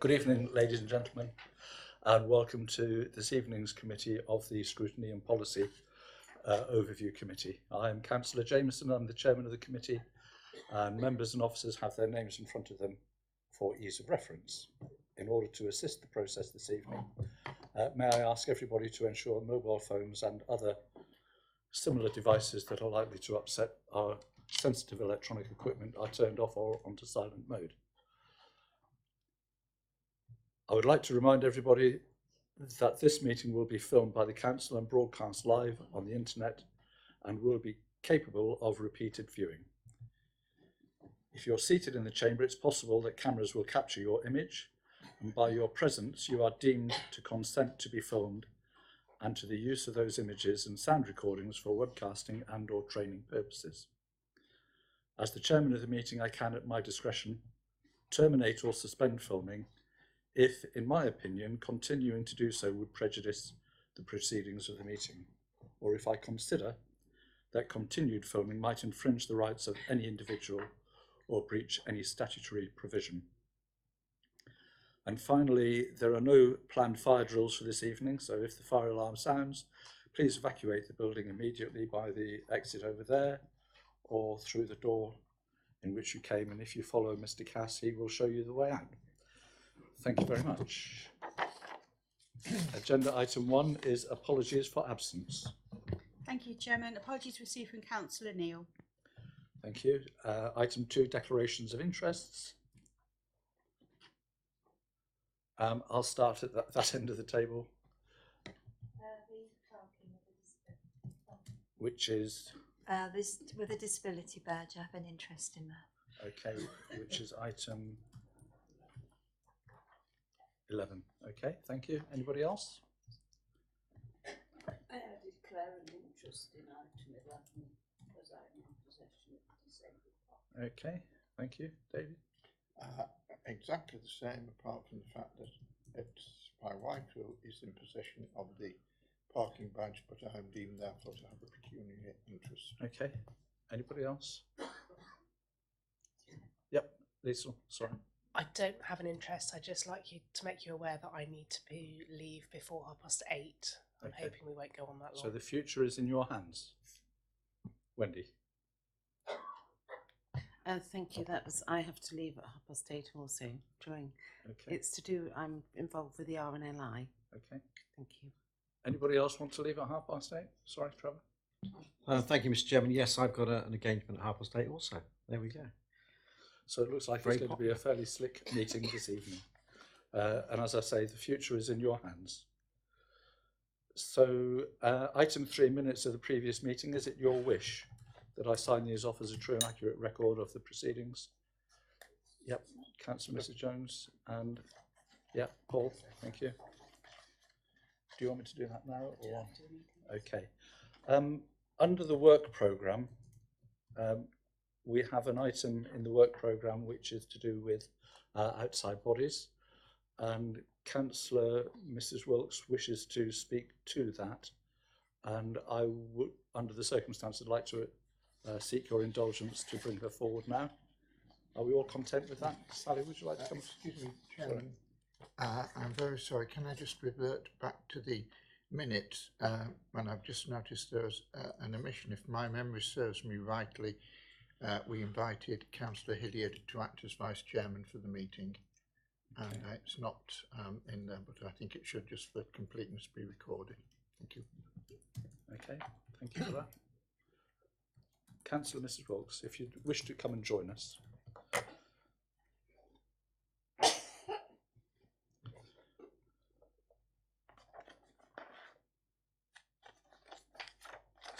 Good evening, ladies and gentlemen, and welcome to this evening's committee of the Scrutiny and Policy Overview Committee. I am Councillor Jameson, I'm the chairman of the committee, and members and officers have their names in front of them for ease of reference. In order to assist the process this evening, may I ask everybody to ensure mobile phones and other similar devices that are likely to upset our sensitive electronic equipment are turned off or onto silent mode. I would like to remind everybody that this meeting will be filmed by the Council and broadcast live on the internet and will be capable of repeated viewing. If you're seated in the chamber, it's possible that cameras will capture your image, and by your presence you are deemed to consent to be filmed and to the use of those images and sound recordings for webcasting and or training purposes. As the chairman of the meeting, I can, at my discretion, terminate or suspend filming if, in my opinion, continuing to do so would prejudice the proceedings of the meeting, or if I consider that continued filming might infringe the rights of any individual or breach any statutory provision. And finally, there are no planned fire drills for this evening, so if the fire alarm sounds, please evacuate the building immediately by the exit over there or through the door in which you came, and if you follow Mr. Cass, he will show you the way out. Thank you very much. Agenda item 1 is apologies for absence. Thank you, Chairman. Apologies received from Councillor Neal. Thank you. Item 2, declarations of interests. I'll start at that end of the table. Which is? This with a disability badge. I have an interest in that. Okay, which is item 11. Okay, thank you. Anybody else? I declare an interest in item 11 because I'm in possession of the disabled property. Okay, thank you. David? Exactly the same, apart from the fact that it's my wife who is in possession of the parking badge, but I am deemed therefore to have a pecuniary interest. Okay. Anybody else? Yep, Lisa, sorry. I don't have an interest. I'd just like you to make you aware that I need to leave before 8:30. I'm hoping we won't go on that long. So the future is in your hands. Wendy? Thank you. I have to leave at 8:30 also. Okay. It's to do. I'm involved with the RNLI. Okay. Thank you. Anybody else want to leave at 8:30? Sorry, Trevor. Thank you, Mr. Chairman. Yes, I've got an engagement at 8:30 also. There we go. So it looks like it's going to be a fairly slick meeting this evening. And as I say, the future is in your hands. So item 3, minutes of the previous meeting. Is it your wish that I sign these off as a true and accurate record of the proceedings? Yep, Councillor Mrs. Jones, and yep, Paul, thank you. Do you want me to do that now? Or? Okay. Under the work programme, we have an item in the work programme which is to do with outside bodies, and Councillor Mrs. Wilkes wishes to speak to that, and I would, under the circumstances, like to seek your indulgence to bring her forward now. Are we all content with that? Sally, would you like to come? Excuse me, Chairman. I'm very sorry. Can I just revert back to the minutes? And I've just noticed there's an omission. If my memory serves me rightly, we invited Councillor Hilliard to act as Vice Chairman for the meeting. And it's not in there, but I think it should, just for completeness, be recorded. Thank you. Okay, thank you for that. Councillor Mrs. Wilkes, if you wish to come and join us.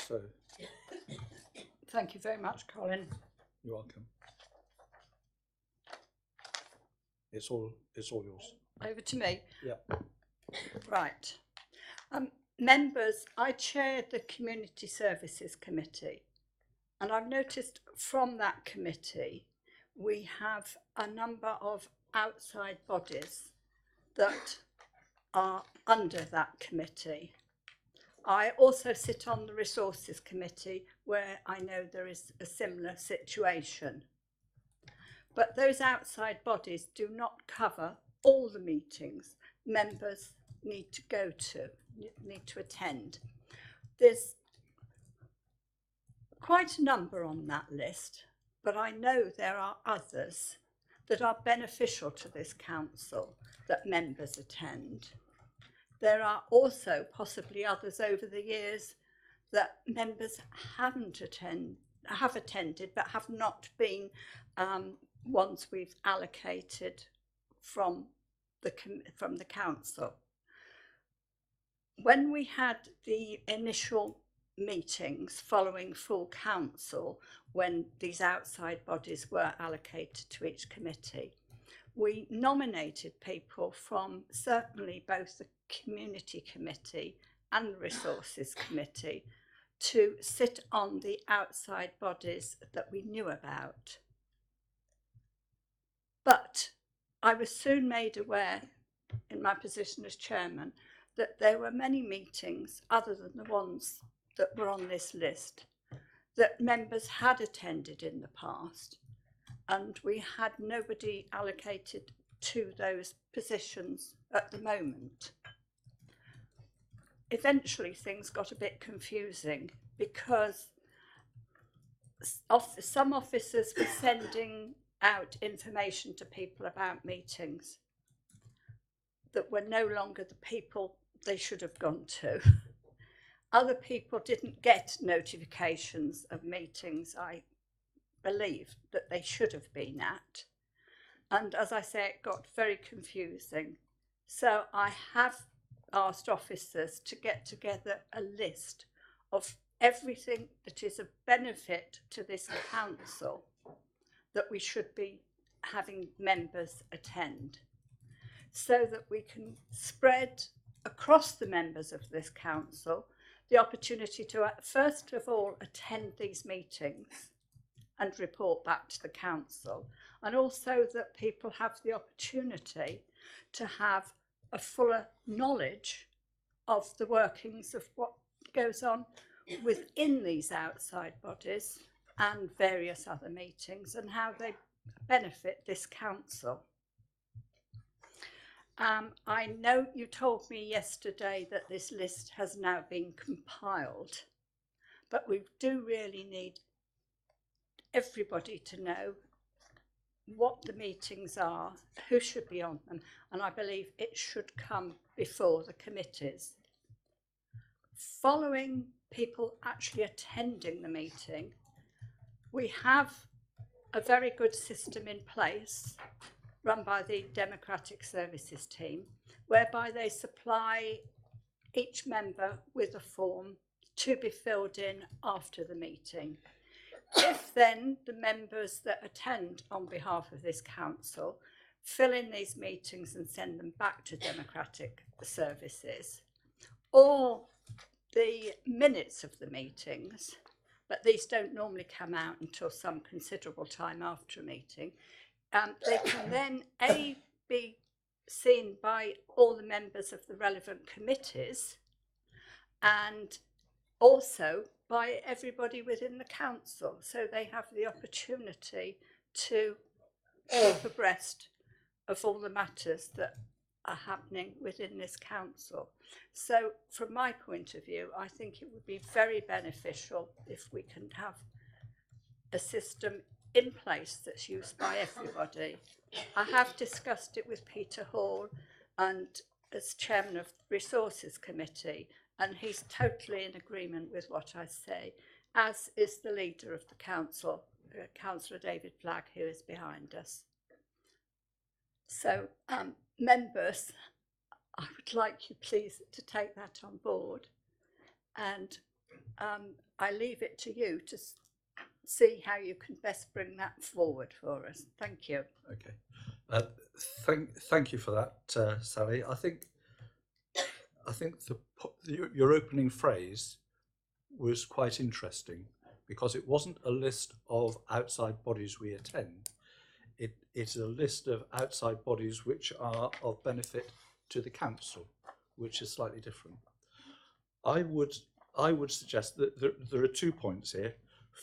So, Thank you very much, Colin. you're welcome. It's all yours. Over to me. Yeah. Right. Members, I chaired the Community Services Committee, and I've noticed from that committee we have a number of outside bodies that are under that committee. I also sit on the Resources Committee, where I know there is a similar situation. But those outside bodies do not cover all the meetings members need to go to, need to attend. There's quite a number on that list, but I know there are others that are beneficial to this council that members attend. There are also possibly others over the years that members have attended but have not been ones we've allocated from the council. When we had the initial meetings following full council, when these outside bodies were allocated to each committee, we nominated people from certainly both the Community Committee and the Resources Committee to sit on the outside bodies that we knew about. But I was soon made aware, in my position as chairman, that there were many meetings other than the ones that were on this list that members had attended in the past, and we had nobody allocated to those positions at the moment. Eventually things got a bit confusing because some officers were sending out information to people about meetings that were no longer the people they should have gone to. Other people didn't get notifications of meetings, I believe, that they should have been at. And as I say, it got very confusing. So I have asked officers to get together a list of everything that is of benefit to this council that we should be having members attend, so that we can spread across the members of this council the opportunity to first of all attend these meetings and report back to the council, and also that people have the opportunity to have a fuller knowledge of the workings of what goes on within these outside bodies and various other meetings and how they benefit this council. I know you told me yesterday that this list has now been compiled, but we do really need everybody to know what the meetings are, who should be on them, and I believe it should come before the committees. Following people actually attending the meeting, we have a very good system in place run by the Democratic Services team, whereby they supply each member with a form to be filled in after the meeting. If then the members that attend on behalf of this council fill in these meetings and send them back to Democratic Services, or the minutes of the meetings, but these don't normally come out until some considerable time after a meeting, they can then be seen by all the members of the relevant committees and also by everybody within the council, so they have the opportunity to keep abreast of all the matters that are happening within this council. So from my point of view, I think it would be very beneficial if we can have a system in place that's used by everybody. I have discussed it with Peter Hall and as chairman of the Resources Committee, and he's totally in agreement with what I say, as is the leader of the council, Councillor David Flagg, who is behind us. So members, I would like you please to take that on board, and I leave it to you to see how you can best bring that forward for us. Thank you. Okay. Thank you for that, Sally. I think your opening phrase was quite interesting, because it wasn't a list of outside bodies we attend. It's a list of outside bodies which are of benefit to the council, which is slightly different. I would suggest that there are 2 points here.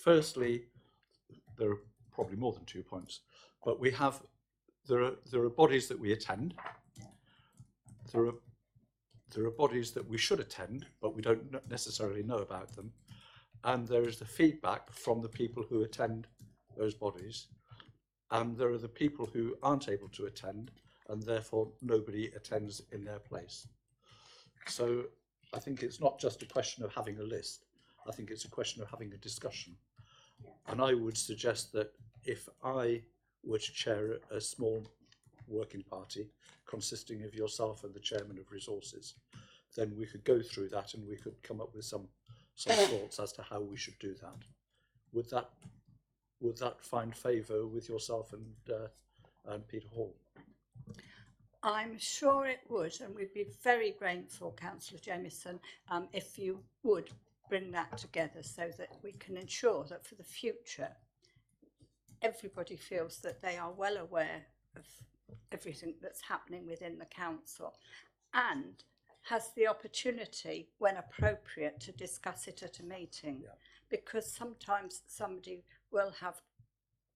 Firstly, there are probably more than 2 points, but we have there are bodies that we attend. There are bodies that we should attend, but we don't necessarily know about them. And there is the feedback from the people who attend those bodies. And there are the people who aren't able to attend, and therefore nobody attends in their place. So I think it's not just a question of having a list. I think it's a question of having a discussion. And I would suggest that if I were to chair a small working party consisting of yourself and the chairman of resources, then we could go through that and we could come up with some thoughts as to how we should do that. Would that find favour with yourself and Peter Hall? I'm sure it would, and we'd be very grateful, Councillor Jamieson, if you would bring that together so that we can ensure that for the future everybody feels that they are well aware of everything that's happening within the council and has the opportunity, when appropriate, to discuss it at a meeting. Yeah. Because sometimes somebody will have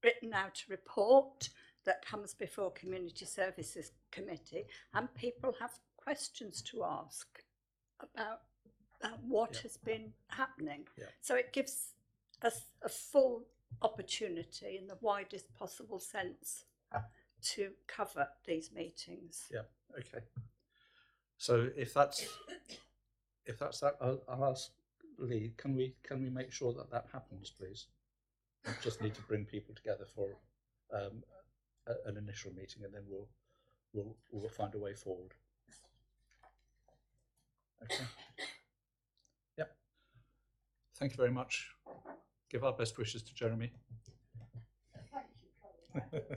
written out a report that comes before Community Services Committee and people have questions to ask about what has been happening. Yeah. So it gives us a full opportunity in the widest possible sense to cover these meetings. Yeah, okay. So if that's that, I'll ask Lee, can we make sure that happens, please? We just need to bring people together for an initial meeting, and then we'll find a way forward. Okay. Yep. Thank you very much. Give our best wishes to Jeremy. Thank you, Colin.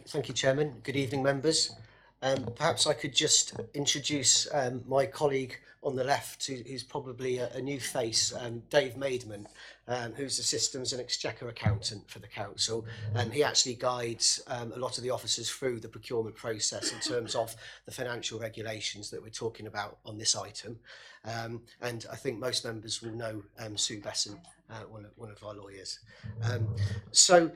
Thank you, Chairman. Good evening, members. Perhaps I could just introduce my colleague on the left, who's probably a new face, Dave Maidman, who's the Systems and Exchequer Accountant for the Council. He actually guides a lot of the officers through the procurement process in terms of the financial regulations that we're talking about on this item. And I think most members will know Sue Besson, one of our lawyers. So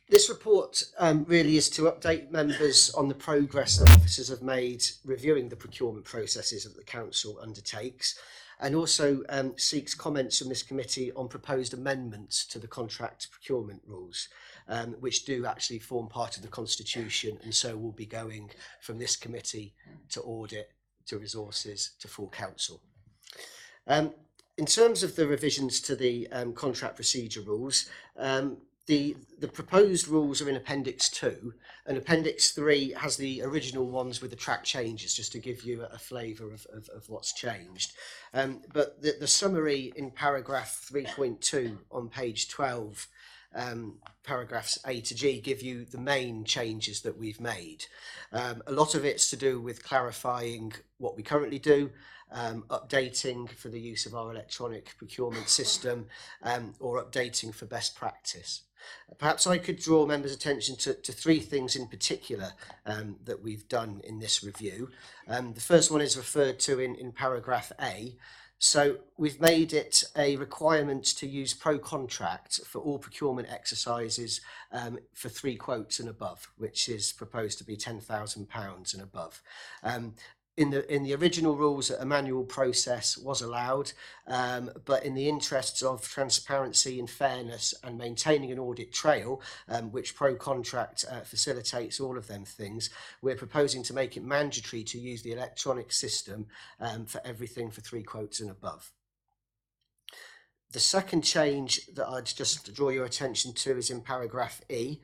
this report really is to update members on the progress that officers have made reviewing the procurement processes that the Council undertakes, and also seeks comments from this committee on proposed amendments to the contract procurement rules, which do actually form part of the Constitution, and so will be going from this committee to audit, to resources, to full Council. In terms of the revisions to the contract procedure rules, the proposed rules are in Appendix 2, and Appendix 3 has the original ones with the track changes, just to give you a flavour of what's changed. But the summary in paragraph 3.2 on page 12, paragraphs A to G, give you the main changes that we've made. A lot of it's to do with clarifying what we currently do, updating for the use of our electronic procurement system, or updating for best practice. Perhaps I could draw members' attention to three things in particular that we've done in this review. The first one is referred to in paragraph A. So we've made it a requirement to use pro-contract for all procurement exercises for 3 quotes and above, which is proposed to be £10,000 and above. In the original rules, a manual process was allowed, but in the interests of transparency and fairness and maintaining an audit trail, which pro-contract facilitates all of them things, we're proposing to make it mandatory to use the electronic system for everything for 3 quotes and above. The second change that I'd just draw your attention to is in paragraph E.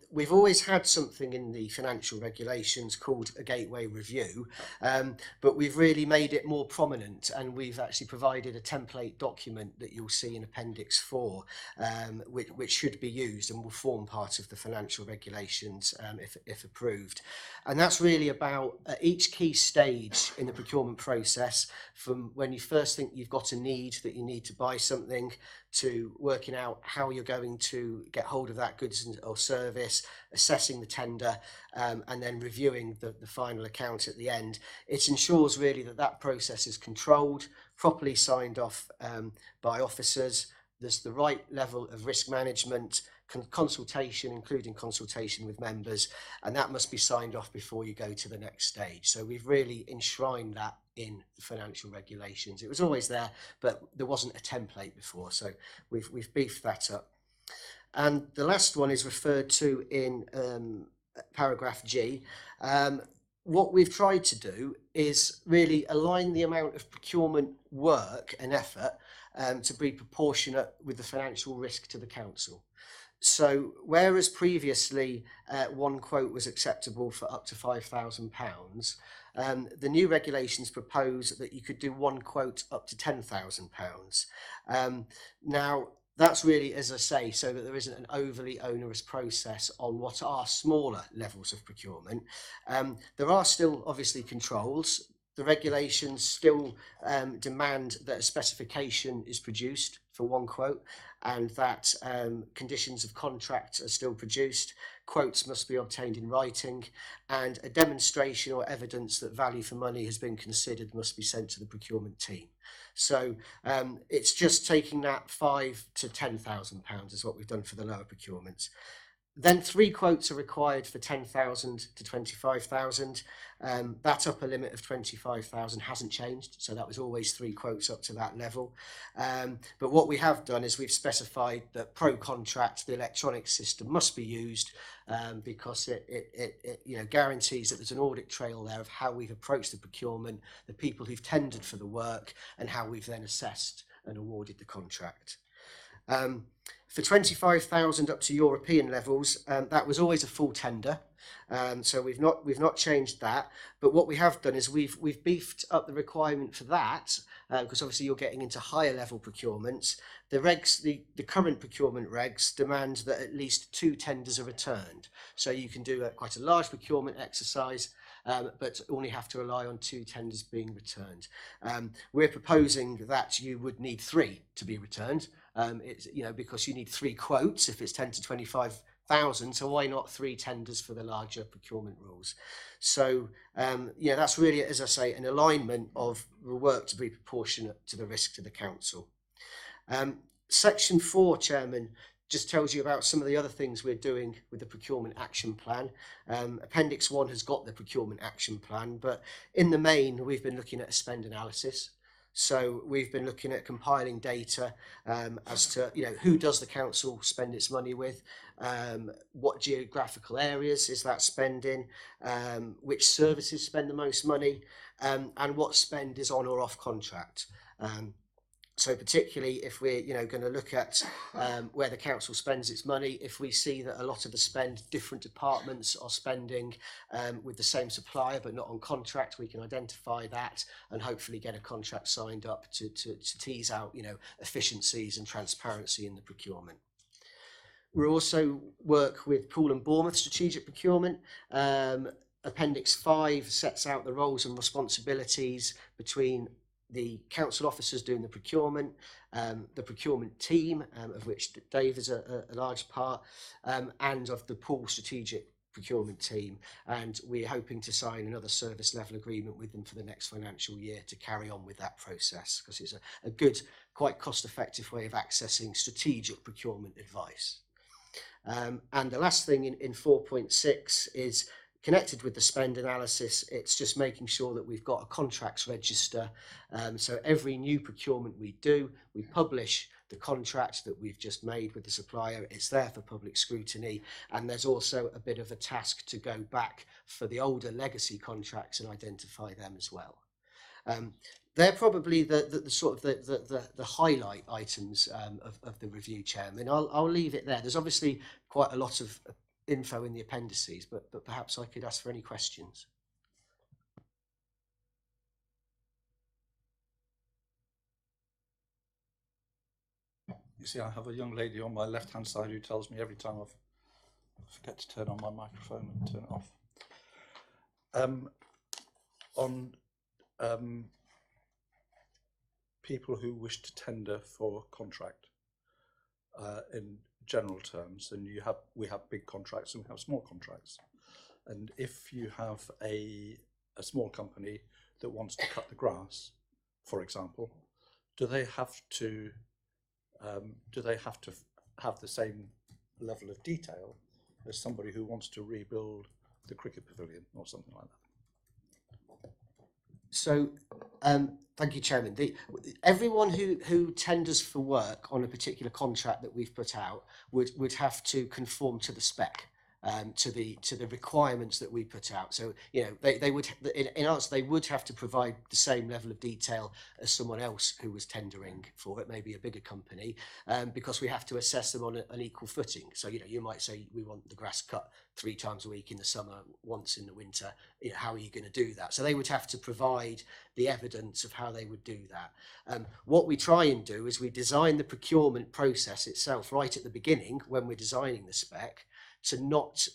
We've always had something in the financial regulations called a gateway review, but we've really made it more prominent, and we've actually provided a template document that you'll see in Appendix 4, which should be used and will form part of the financial regulations if approved. And that's really about each key stage in the procurement process, from when you first think you've got a need that you need to buy something, to working out how you're going to get hold of that goods or service, assessing the tender, and then reviewing the final account at the end. It ensures really that process is controlled, properly signed off by officers. There's the right level of risk management, consultation, including consultation with members, and that must be signed off before you go to the next stage. So we've really enshrined that in the financial regulations. It was always there, but there wasn't a template before, so we've beefed that up. And the last one is referred to in paragraph G. What we've tried to do is really align the amount of procurement work and effort to be proportionate with the financial risk to the council. So whereas previously one quote was acceptable for up to £5,000, the new regulations propose that you could do one quote up to £10,000. Now, that's really, as I say, so that there isn't an overly onerous process on what are smaller levels of procurement. There are still obviously controls. The regulations still demand that a specification is produced for one quote, and that conditions of contract are still produced. Quotes must be obtained in writing, and a demonstration or evidence that value for money has been considered must be sent to the procurement team. So it's just taking that £5,000 to £10,000 is what we've done for the lower procurements. Then 3 quotes are required for 10,000 to 25,000. That upper limit of 25,000 hasn't changed, so that was always 3 quotes up to that level. But what we have done is we've specified that pro contract, the electronic system, must be used because it guarantees that there's an audit trail there of how we've approached the procurement, the people who've tendered for the work, and how we've then assessed and awarded the contract. For 25,000 up to European levels, that was always a full tender, so we've not changed that. But what we have done is we've beefed up the requirement for that, because obviously you're getting into higher level procurements. The regs, the current procurement regs demand that at least 2 tenders are returned, so you can do quite a large procurement exercise, but only have to rely on 2 tenders being returned. We're proposing that you would need 3 to be returned. It's, because you need 3 quotes if it's 10 to 25,000, so why not 3 tenders for the larger procurement rules? So that's really, as I say, an alignment of the work to be proportionate to the risk to the council. Section 4, Chairman, just tells you about some of the other things we're doing with the procurement action plan. Appendix 1 has got the procurement action plan, but in the main we've been looking at a spend analysis. So we've been looking at compiling data as to who does the council spend its money with, what geographical areas is that spending, which services spend the most money, and what spend is on or off contract. So particularly if we're going to look at where the council spends its money, if we see that a lot of the spend, different departments are spending with the same supplier but not on contract, we can identify that and hopefully get a contract signed up to tease out efficiencies and transparency in the procurement. We also work with Poole and Bournemouth strategic procurement. Appendix 5 sets out the roles and responsibilities between the council officers doing the procurement team, of which Dave is a large part, and of the Poole strategic procurement team. And we're hoping to sign another service level agreement with them for the next financial year to carry on with that process, because it's a good, quite cost-effective way of accessing strategic procurement advice. And the last thing in 4.6 is connected with the spend analysis. It's just making sure that we've got a contracts register. So every new procurement we do, we publish the contract that we've just made with the supplier. It's there for public scrutiny, and there's also a bit of a task to go back for the older legacy contracts and identify them as well. they're probably the sort of the highlight items of the review, Chairman. I'll leave it there. There's obviously quite a lot of info in the appendices, but perhaps I could ask for any questions. You see, I have a young lady on my left-hand side who tells me every time I forget to turn on my microphone and turn it off. On people who wish to tender for contract, in general terms, and we have big contracts and we have small contracts. And if you have a small company that wants to cut the grass, for example, do they have to have the same level of detail as somebody who wants to rebuild the cricket pavilion or something like that? So, thank you, Chairman. Everyone who tenders for work on a particular contract that we've put out would have to conform to the spec, to the requirements that we put out. So, you know, they would, in answer, they would have to provide the same level of detail as someone else who was tendering for it, maybe a bigger company, because we have to assess them on an equal footing. So, you know, you might say we want the grass cut 3 times a week in the summer, once in the winter. You know, how are you going to do that? So they would have to provide the evidence of how they would do that. What we try and do is we design the procurement process itself right at the beginning when we're designing the spec, to not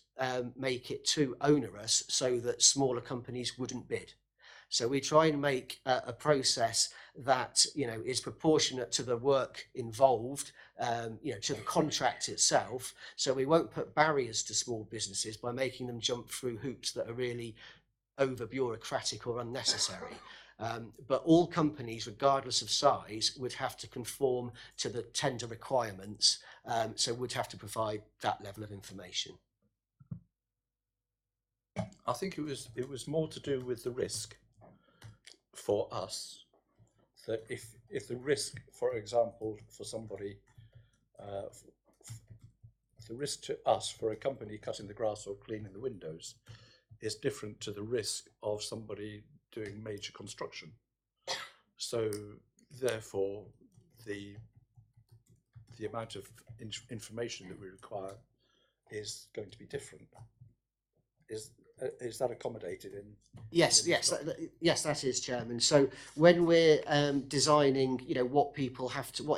make it too onerous so that smaller companies wouldn't bid. So we try and make a process that, you know, is proportionate to the work involved, you know, to the contract itself. So we won't put barriers to small businesses by making them jump through hoops that are really over bureaucratic or unnecessary. But all companies, regardless of size, would have to conform to the tender requirements, so would have to provide that level of information. I think it was more to do with the risk for us, that if the risk, for example, for somebody, the risk to us for a company cutting the grass or cleaning the windows is different to the risk of somebody doing major construction. So therefore, the amount of information that we require is going to be different. Is that accommodated in? Yes, yes, that is, Chairman. So when we're designing, you know, what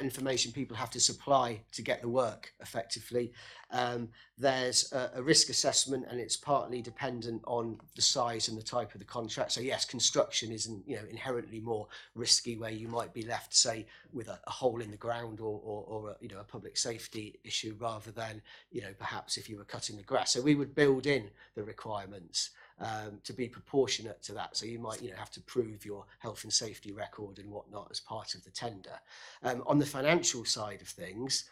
information people have to supply to get the work effectively, there's a risk assessment, and it's partly dependent on the size and the type of the contract. So yes, construction isn't, you know, inherently more risky, where you might be left, say, with a hole in the ground or a, you know, a public safety issue, rather than, you know, perhaps if you were cutting the grass. So we would build in the requirements to be proportionate to that. So you might, you know, have to prove your health and safety record and whatnot as part of the tender. On the financial side of things,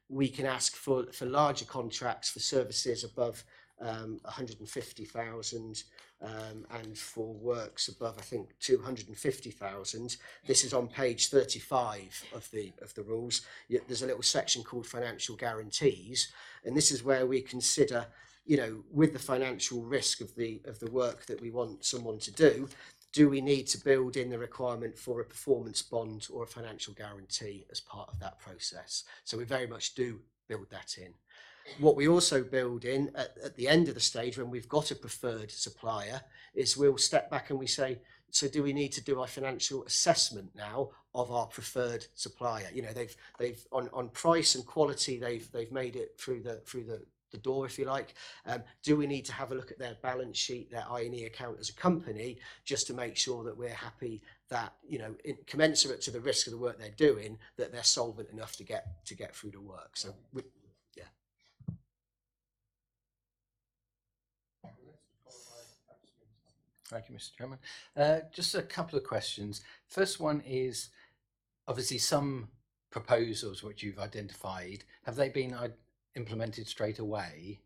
we can ask for larger contracts for services above 150,000, and for works above, I think, 250,000. This is on page 35 of the rules. There's a little section called financial guarantees, and this is where we consider, you know, with the financial risk of the work that we want someone to do we need to build in the requirement for a performance bond or a financial guarantee as part of that process? So we very much do build that in. What we also build in at the end of the stage, when we've got a preferred supplier, is we'll step back and we say, so do we need to do our financial assessment now of our preferred supplier? You know, they've on price and quality, they've made it through the door, if you like. Do we need to have a look at their balance sheet, their I&E account as a company, just to make sure that we're happy that, you know, commensurate to the risk of the work they're doing, that they're solvent enough to get through the work? So yeah. Thank you, Mr. Chairman. Just a couple of questions. First one is, obviously some proposals which you've identified, have they been implemented straight away,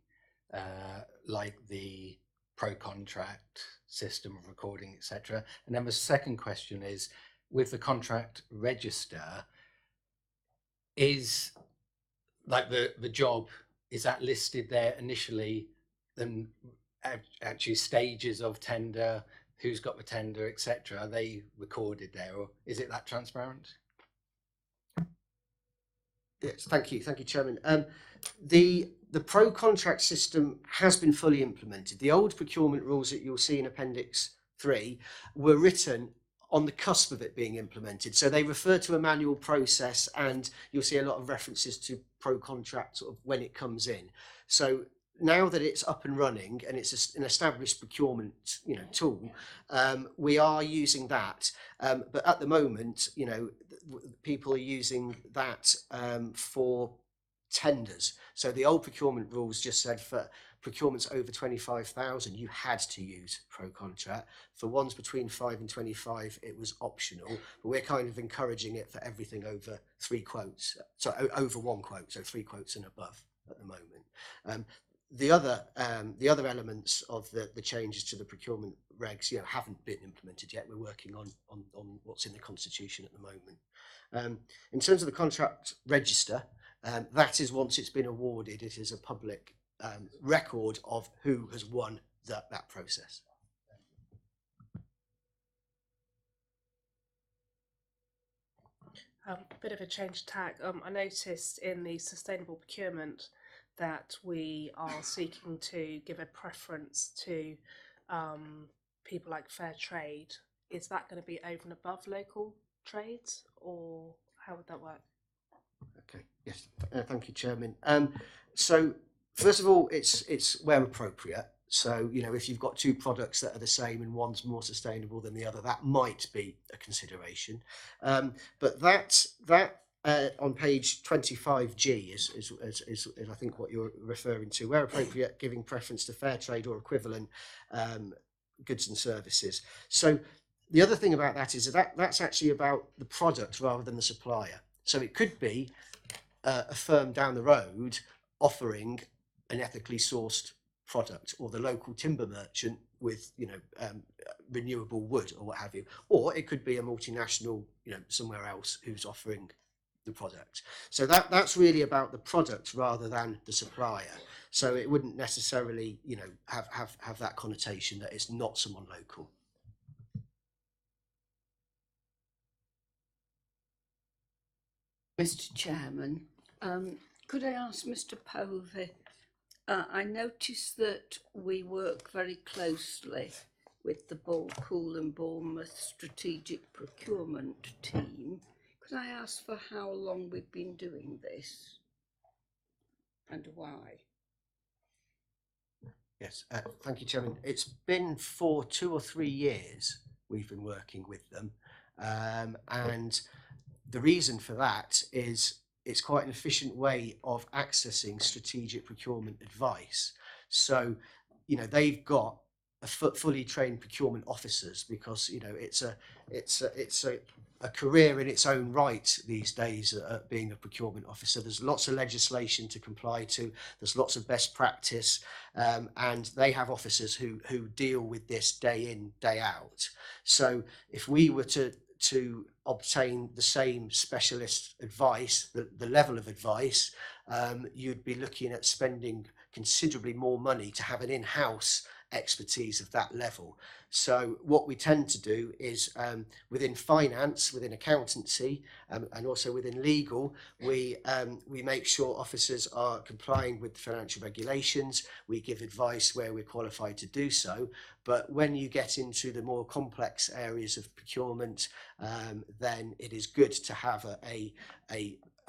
like the pro-contract system of recording, etc.? And then the second question is, with the contract register, is like the job, is that listed there initially, then actually stages of tender, who's got the tender, etc.? Are they recorded there, or is it that transparent? Yes, thank you, Chairman. The pro contract system has been fully implemented. The old procurement rules that you'll see in Appendix 3 were written on the cusp of it being implemented. So they refer to a manual process, and you'll see a lot of references to pro contract sort of when it comes in. So now that it's up and running and it's an established procurement, tool, we are using that. But at the moment, people are using that for tenders. So the old procurement rules just said for procurements over 25,000, you had to use pro contract. For ones between 5 and 25, it was optional. But we're kind of encouraging it for everything over 3 quotes. So over 1 quote, so 3 quotes and above at the moment. The other elements of the changes to the procurement regs, haven't been implemented yet. We're working on what's in the Constitution at the moment. In terms of the contract register, that is, once it's been awarded, it is a public record of who has won that process. A bit of a change of tack. I noticed in the sustainable procurement that we are seeking to give a preference to people like fair trade. Is that going to be over and above local trades, or how would that work? Okay. Yes. Thank you, Chairman. So first of all, it's where appropriate. So if you've got 2 products that are the same and one's more sustainable than the other, that might be a consideration. But that on page 25G is I think what you're referring to. Where appropriate, giving preference to fair trade or equivalent goods and services. So the other thing about that is that's actually about the product rather than the supplier. So it could be a firm down the road offering an ethically sourced product, or the local timber merchant with renewable wood or what have you, or it could be a multinational somewhere else who's offering the product. So that's really about the product rather than the supplier. So it wouldn't necessarily have that connotation that it's not someone local. Mr. Chairman, could I ask Mr. Povey? I noticed that we work very closely with the Poole and Bournemouth Strategic Procurement team. Could I ask for how long we've been doing this and why? Yes, thank you, Chairman. It's been for 2 or 3 years we've been working with them, and the reason for that is it's quite an efficient way of accessing strategic procurement advice. So, they've got fully trained procurement officers, because it's a career in its own right these days, being a procurement officer. There's lots of legislation to comply to. There's lots of best practice, and they have officers who deal with this day in, day out. So if we were to obtain the same specialist advice, the level of advice, you'd be looking at spending considerably more money to have an in-house expertise of that level. So what we tend to do is within finance, within accountancy, and also within legal, we make sure officers are complying with financial regulations. We give advice where we're qualified to do so. But when you get into the more complex areas of procurement, then it is good to have a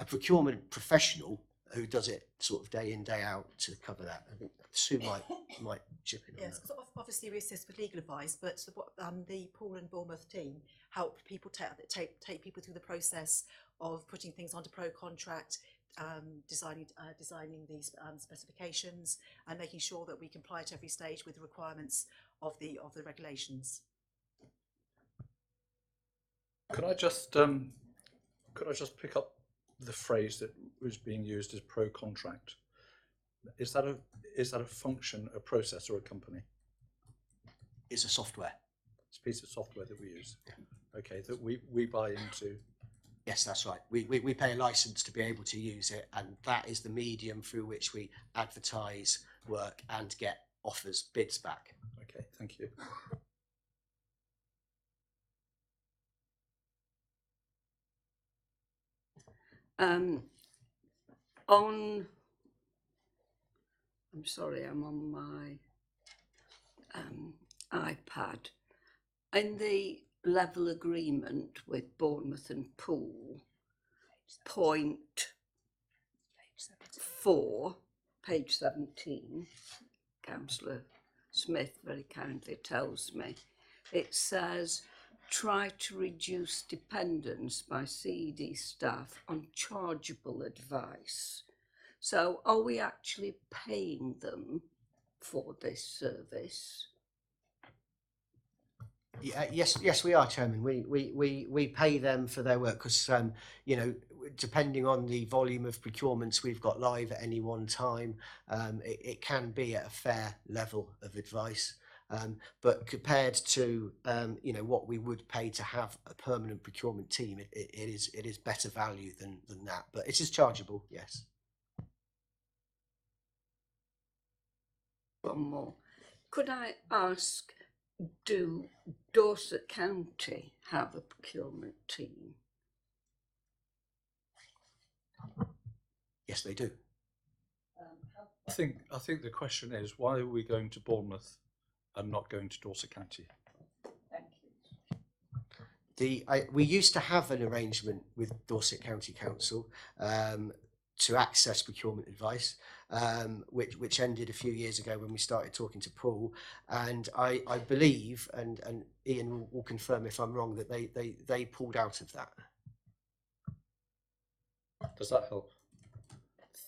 procurement professional who does it sort of day in, day out to cover that. I think Sue might chip in on Yes, that. because obviously we assist with legal advice, but the Poole and Bournemouth team help people take people through the process of putting things onto pro contract, designing these specifications, and making sure that we comply at every stage with the requirements of the regulations. Could I just pick up the phrase that was being used as pro contract? Is that a function, a process, or a company? It's a software. It's a piece of software that we use. Okay, that we buy into. Yes, that's right. We pay a license to be able to use it, and that is the medium through which we advertise work and get offers, bids back. Okay, thank you. I'm sorry, I'm on my iPad. In the level agreement with Bournemouth and Poole, point 4, page 17, Councillor Smith very kindly tells me, it says, try to reduce dependence by CED staff on chargeable advice. So are we actually paying them for this service? Yes, we are, Chairman. We pay them for their work because, you know, depending on the volume of procurements we've got live at any one time, it can be at a fair level of advice. But compared to, you know, what we would pay to have a permanent procurement team, it is better value than that. But it is chargeable, yes. One more. Could I ask, do Dorset County have a procurement team? Yes, they do. I think the question is, why are we going to Bournemouth and not going to Dorset County? Thank you. We used to have an arrangement with Dorset County Council to access procurement advice, which ended a few years ago when we started talking to Paul. And I believe, and Ian will confirm if I'm wrong, that they pulled out of that. Does that help?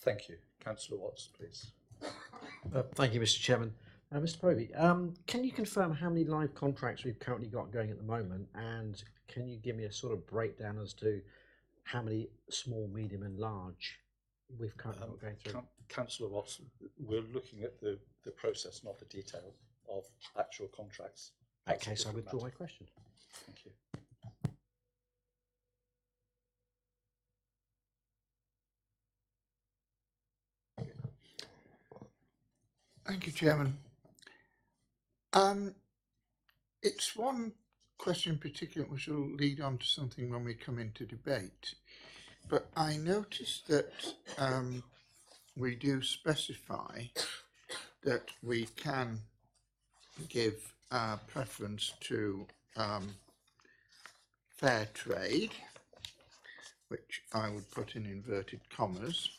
Thank you. Councillor Watts, please. Thank you, Mr. Chairman. Mr. Povey, can you confirm how many live contracts we've currently got going at the moment, and can you give me a sort of breakdown as to how many small, medium and large we've currently got going through? Councillor Watts, we're looking at the process, not the detail of actual contracts. In that case, I withdraw my question. Thank you. Thank you, Chairman. It's one question in particular which will lead on to something when we come into debate. But I noticed that we do specify that we can give preference to fair trade, which I would put in inverted commas,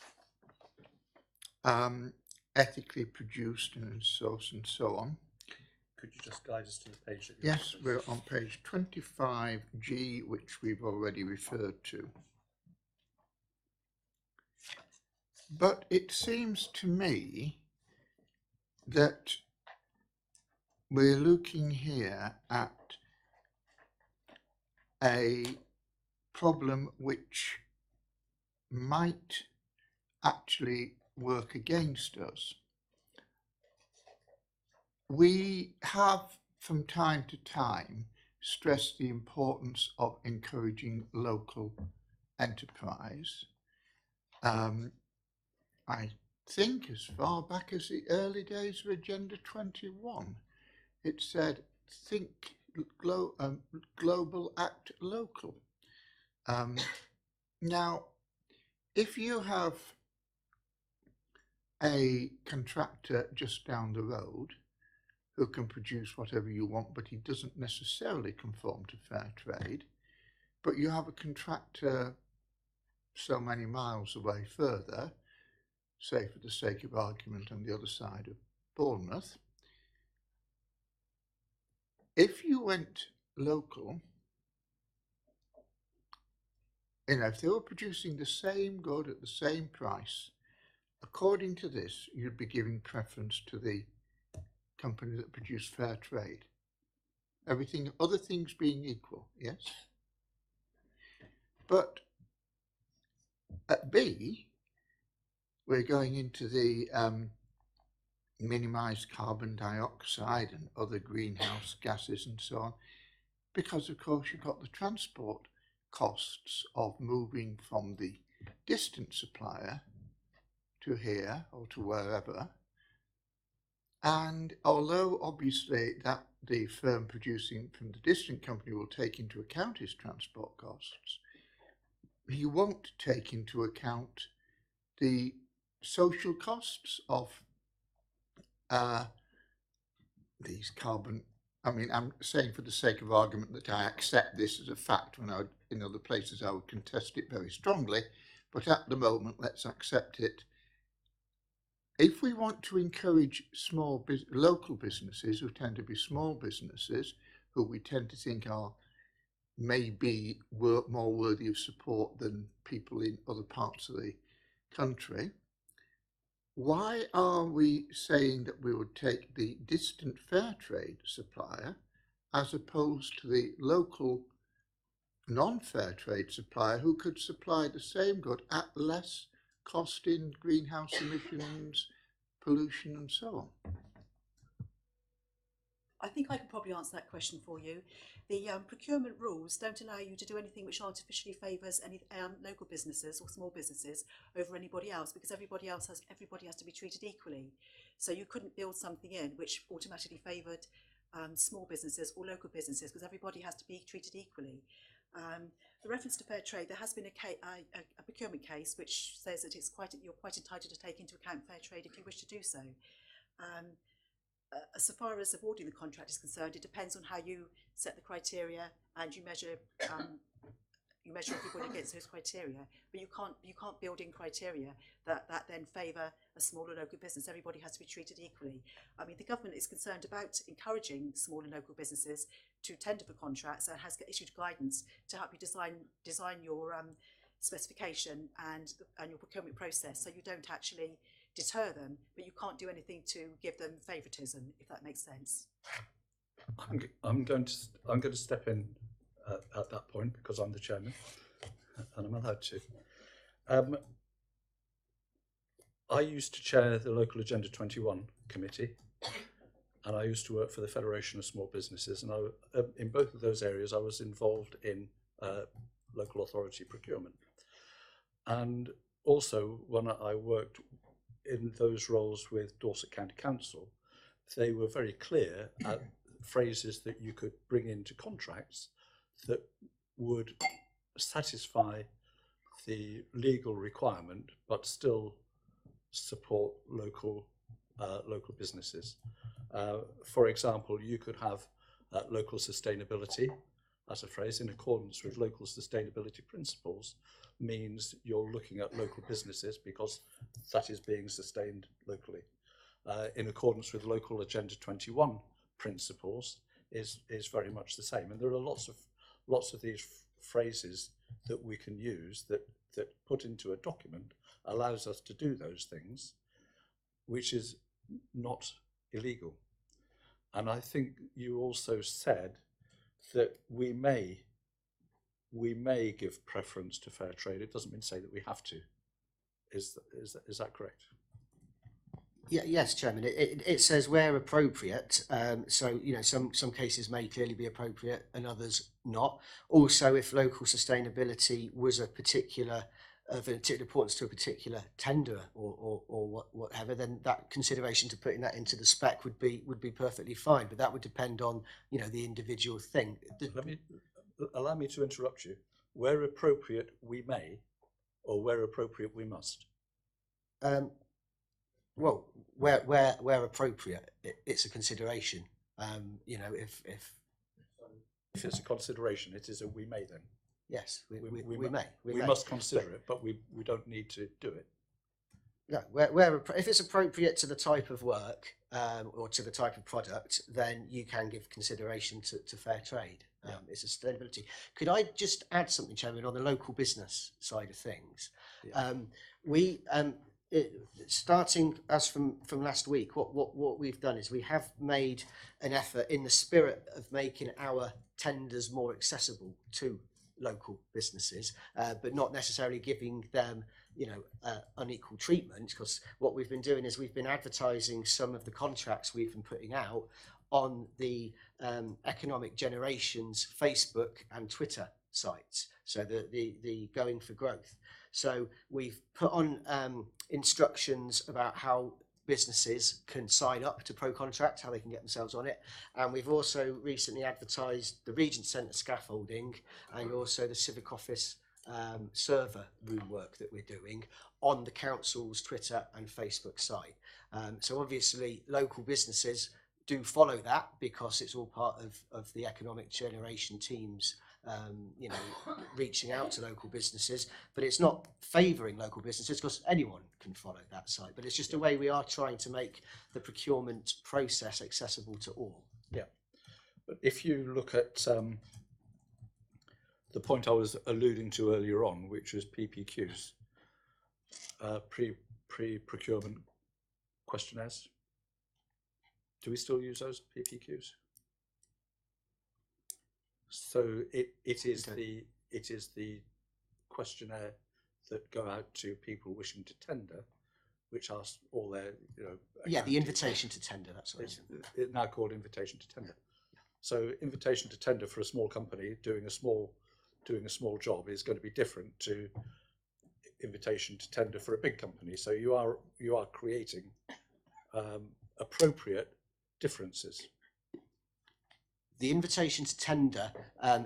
ethically produced and sourced and so on. Could you just guide us to the page that you're Yes, we're on page 25G, which we've already referred to. But it seems to me that we're looking here at a problem which might actually work against us. We have from time to time stressed the importance of encouraging local enterprise. I think as far back as the early days of Agenda 21, it said, think global, act local. Now, if you have a contractor just down the road who can produce whatever you want, but he doesn't necessarily conform to fair trade, but you have a contractor so many miles away further, say for the sake of argument on the other side of Bournemouth, if you went local, you know, if they were producing the same good at the same price, according to this, you'd be giving preference to the company that produced fair trade. Everything, other things being equal, yes? But at B, we're going into the minimised carbon dioxide and other greenhouse gases and so on, because of course you've got the transport costs of moving from the distant supplier to here or to wherever. And although obviously that the firm producing from the distant company will take into account his transport costs, you won't take into account the social costs of these carbon. I mean, I'm saying for the sake of argument that I accept this as a fact. When in other places I would contest it very strongly, but at the moment, let's accept it. If we want to encourage local businesses, who tend to be small businesses, who we tend to think are maybe more worthy of support than people in other parts of the country, why are we saying that we would take the distant fair trade supplier as opposed to the local non-fair trade supplier who could supply the same good at less cost in greenhouse emissions, pollution and so on? I think I can probably answer that question for you. The procurement rules don't allow you to do anything which artificially favours any local businesses or small businesses over anybody else, because everybody has to be treated equally. So you couldn't build something in which automatically favoured small businesses or local businesses, because everybody has to be treated equally. The reference to fair trade, there has been a procurement case which says that you're quite entitled to take into account fair trade if you wish to do so. So far as awarding the contract is concerned, it depends on how you set the criteria and you measure everybody against those criteria. But you can't build in criteria that then favour a smaller local business. Everybody has to be treated equally. I mean, the government is concerned about encouraging small and local businesses to tender for contracts and has issued guidance to help you design your specification and your procurement process, so you don't actually deter them, but you can't do anything to give them favouritism, if that makes sense. I'm going to step in at that point because I'm the chairman and I'm allowed to. I used to chair the local Agenda 21 committee, and I used to work for the Federation of Small Businesses, and in both of those areas I was involved in local authority procurement. And also when I worked in those roles with Dorset County Council, they were very clear at phrases that you could bring into contracts that would satisfy the legal requirement but still support local businesses. For example, you could have local sustainability as a phrase in accordance with local sustainability principles, means you're looking at local businesses because that is being sustained locally. In accordance with local Agenda 21 principles is very much the same. And there are lots of these phrases that we can use that put into a document allows us to do those things, which is not illegal. And I think you also said that we may give preference to fair trade. It doesn't mean to say that we have to. Is that correct? Yeah, yes, Chairman. It says where appropriate. So some cases may clearly be appropriate and others not. Also, if local sustainability was of particular importance to a particular tender or whatever, then that consideration to putting that into the spec would be perfectly fine. But that would depend on the individual thing. Allow me to interrupt you. Where appropriate, we may, or where appropriate, we must. Well, where appropriate, it's a consideration. If it's a consideration, it is a we may then. Yes, we may. We must consider it, but we don't need to do it. Yeah, if it's appropriate to the type of work or to the type of product, then you can give consideration to fair trade. It's a sustainability. Could I just add something, Chairman, on the local business side of things? Yeah. Starting as from last week, what we've done is we have made an effort in the spirit of making our tenders more accessible to local businesses, but not necessarily giving them unequal treatment, because what we've been doing is we've been advertising some of the contracts we've been putting out on the Economic Generation's Facebook and Twitter sites, so the Going for Growth. So we've put on instructions about how businesses can sign up to ProContract, how they can get themselves on it. And we've also recently advertised the Regent Centre scaffolding and also the Civic Office server room work that we're doing on the council's Twitter and Facebook site. So obviously local businesses do follow that because it's all part of the economic generation teams, you know, reaching out to local businesses, but it's not favouring local businesses because anyone can follow that site. But it's just a way we are trying to make the procurement process accessible to all. Yeah, but if you look at the point I was alluding to earlier on, which was PPQs, pre-procurement questionnaires, do we still use those PPQs? So it is the questionnaire that go out to people wishing to tender, which asks all their, you know, Yeah, the invitation to tender. That's what it's now called invitation to tender. So invitation to tender for a small company doing a small job is going to be different to invitation to tender for a big company. So you are creating appropriate differences. The invitation to tender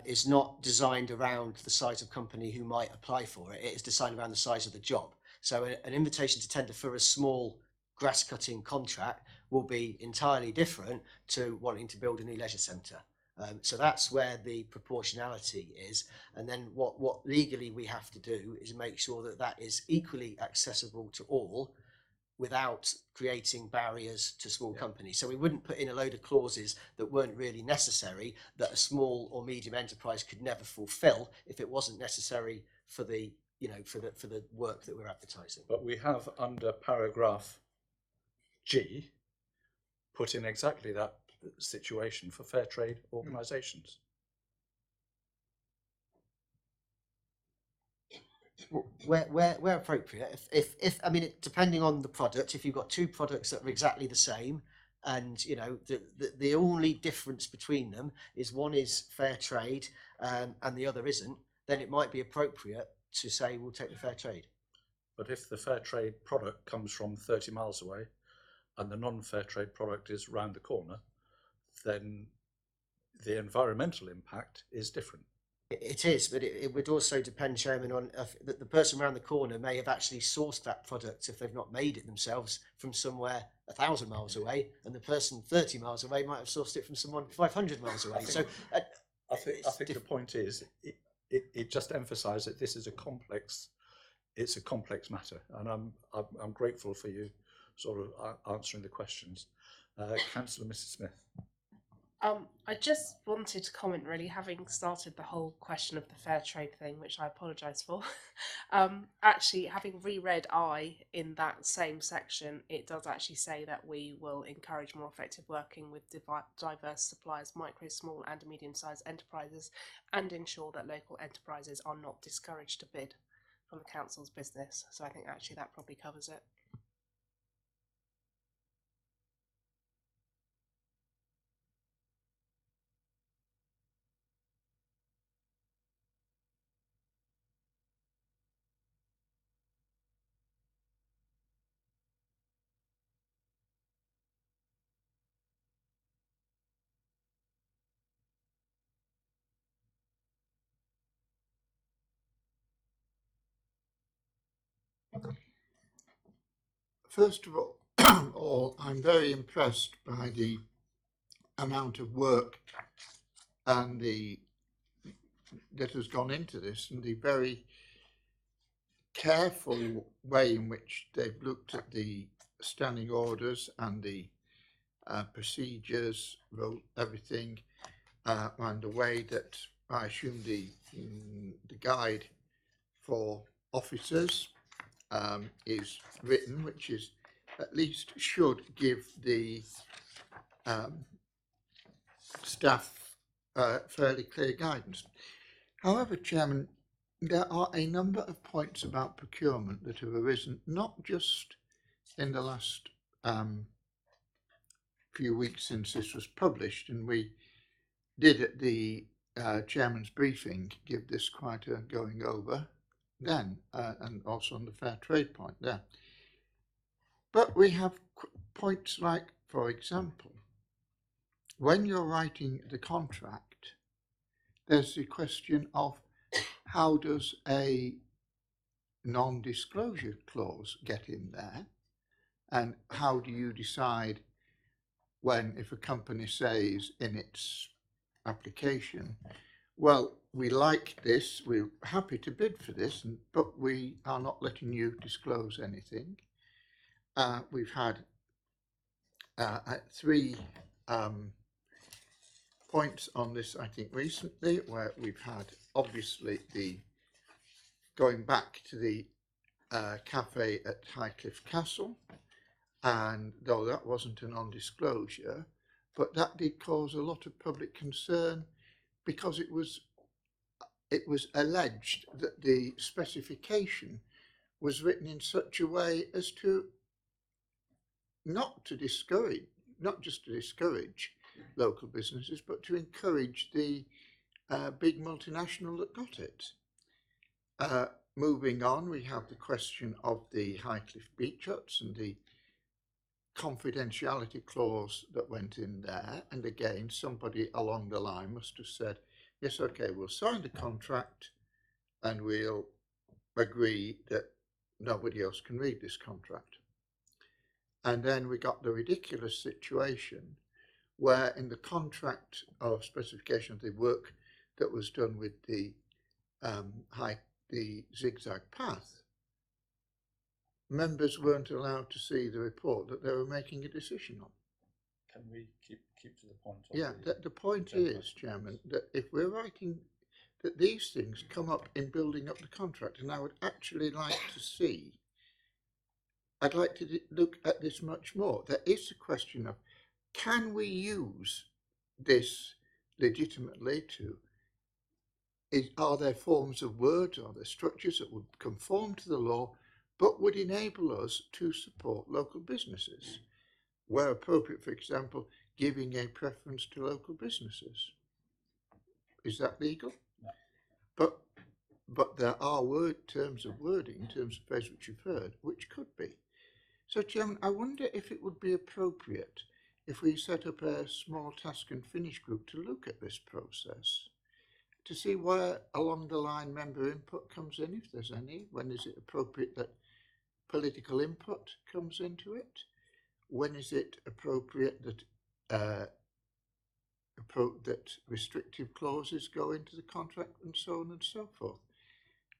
is not designed around the size of company who might apply for it. It is designed around the size of the job. So an invitation to tender for a small grass cutting contract will be entirely different to wanting to build a new leisure centre. So that's where the proportionality is. And then what legally we have to do is make sure that that is equally accessible to all without creating barriers to small companies. So we wouldn't put in a load of clauses that weren't really necessary, that a small or medium enterprise could never fulfill if it wasn't necessary for the, you know, for the work that we're advertising. But we have under paragraph G put in exactly that situation for fair trade organisations. Where appropriate, if I mean, depending on the product, if you've got two products that are exactly the same, and you know the only difference between them is one is fair trade and the other isn't, then it might be appropriate to say we'll take the fair trade. But if the fair trade product comes from 30 miles away and the non-fair trade product is round the corner, then the environmental impact is different. It is, but it would also depend, Chairman, on that the person around the corner may have actually sourced that product, if they've not made it themselves, from somewhere 1,000 miles away, and the person 30 miles away might have sourced it from someone 500 miles away. I think the point is it just emphasised that this is a complex matter, and I'm grateful for you sort of answering the questions. Councillor Mrs. Smith. I just wanted to comment, really, having started the whole question of the fair trade thing, which I apologise for. Actually, having reread I in that same section, it does actually say that we will encourage more effective working with diverse suppliers, micro, small and medium-sized enterprises, and ensure that local enterprises are not discouraged to bid from the council's business. So I think actually that probably covers it. First of all, I'm very impressed by the amount of work and that has gone into this, and the very careful way in which they've looked at the standing orders and the procedures, wrote everything, and the way that I assume the guide for officers is written, which is at least should give the staff fairly clear guidance. However, Chairman, there are a number of points about procurement that have arisen, not just in the last few weeks since this was published, and we did at the Chairman's briefing give this quite a going over then, and also on the fair trade point there. But we have points like, for example, when you're writing the contract, there's the question of how does a non-disclosure clause get in there? And how do you decide when, if a company says in its application, well, we like this, we're happy to bid for this, but we are not letting you disclose anything. We've had 3 points on this, I think, recently, where we've had obviously the going back to the cafe at Highcliffe Castle, and though that wasn't a non-disclosure, but that did cause a lot of public concern because it was alleged that the specification was written in such a way as to not just to discourage local businesses, but to encourage the big multinational that got it. Moving on, we have the question of the Highcliffe beach huts and the confidentiality clause that went in there. And again, somebody along the line must have said, yes, okay, we'll sign the contract and we'll agree that nobody else can read this contract. And then we got the ridiculous situation where in the contract or specification of the work that was done with the zigzag path, members weren't allowed to see the report that they were making a decision on. Can we keep to the point? Yeah, the point is, Chairman, that if we're writing that these things come up in building up the contract, and I would actually like to see, I'd like to look at this much more. There is a question of, can we use this legitimately are there forms of words, are there structures that would conform to the law, but would enable us to support local businesses? Where appropriate, for example, giving a preference to local businesses. Is that legal? No. But there are terms of wording, terms of phrase which you've heard, which could be. So, Chairman, I wonder if it would be appropriate if we set up a small task and finish group to look at this process, to see where along the line member input comes in, if there's any. When is it appropriate that political input comes into it? When is it appropriate that that restrictive clauses go into the contract, and so on and so forth?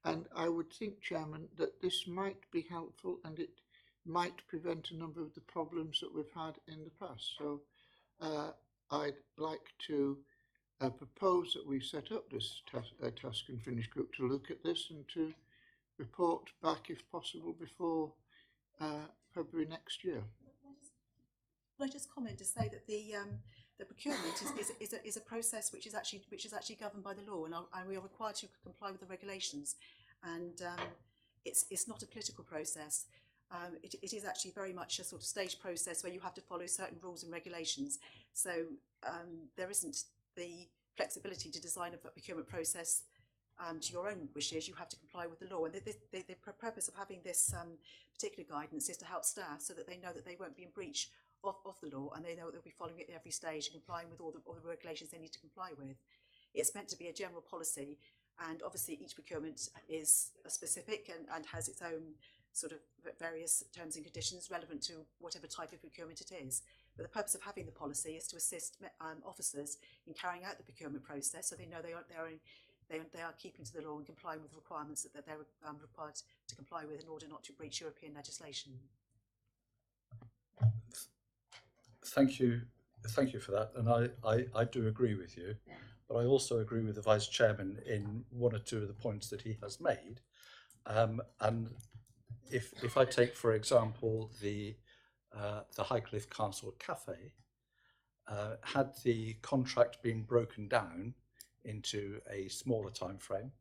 And I would think, Chairman, that this might be helpful and it might prevent a number of the problems that we've had in the past. So I'd like to propose that we set up this task and finish group to look at this and to report back, if possible, before February next year. Can I just comment to say that the procurement is a process which is actually governed by the law, and we are required to comply with the regulations, and it's not a political process. It is actually very much a sort of staged process where you have to follow certain rules and regulations. So there isn't the flexibility to design a procurement process to your own wishes. You have to comply with the law, and the purpose of having this particular guidance is to help staff so that they know that they won't be in breach of the law, and they know that they'll be following it at every stage and complying with all the regulations they need to comply with. It's meant to be a general policy, and obviously each procurement is specific and has its own sort of various terms and conditions relevant to whatever type of procurement it is. But the purpose of having the policy is to assist officers in carrying out the procurement process, so they know they are keeping to the law and complying with the requirements that they're required to comply with in order not to breach European legislation. Thank you for that, and I do agree with you, but I also agree with the Vice Chairman in one or two of the points that he has made. And if I take, for example, the Highcliffe Castle Cafe, had the contract been broken down into a smaller time frame,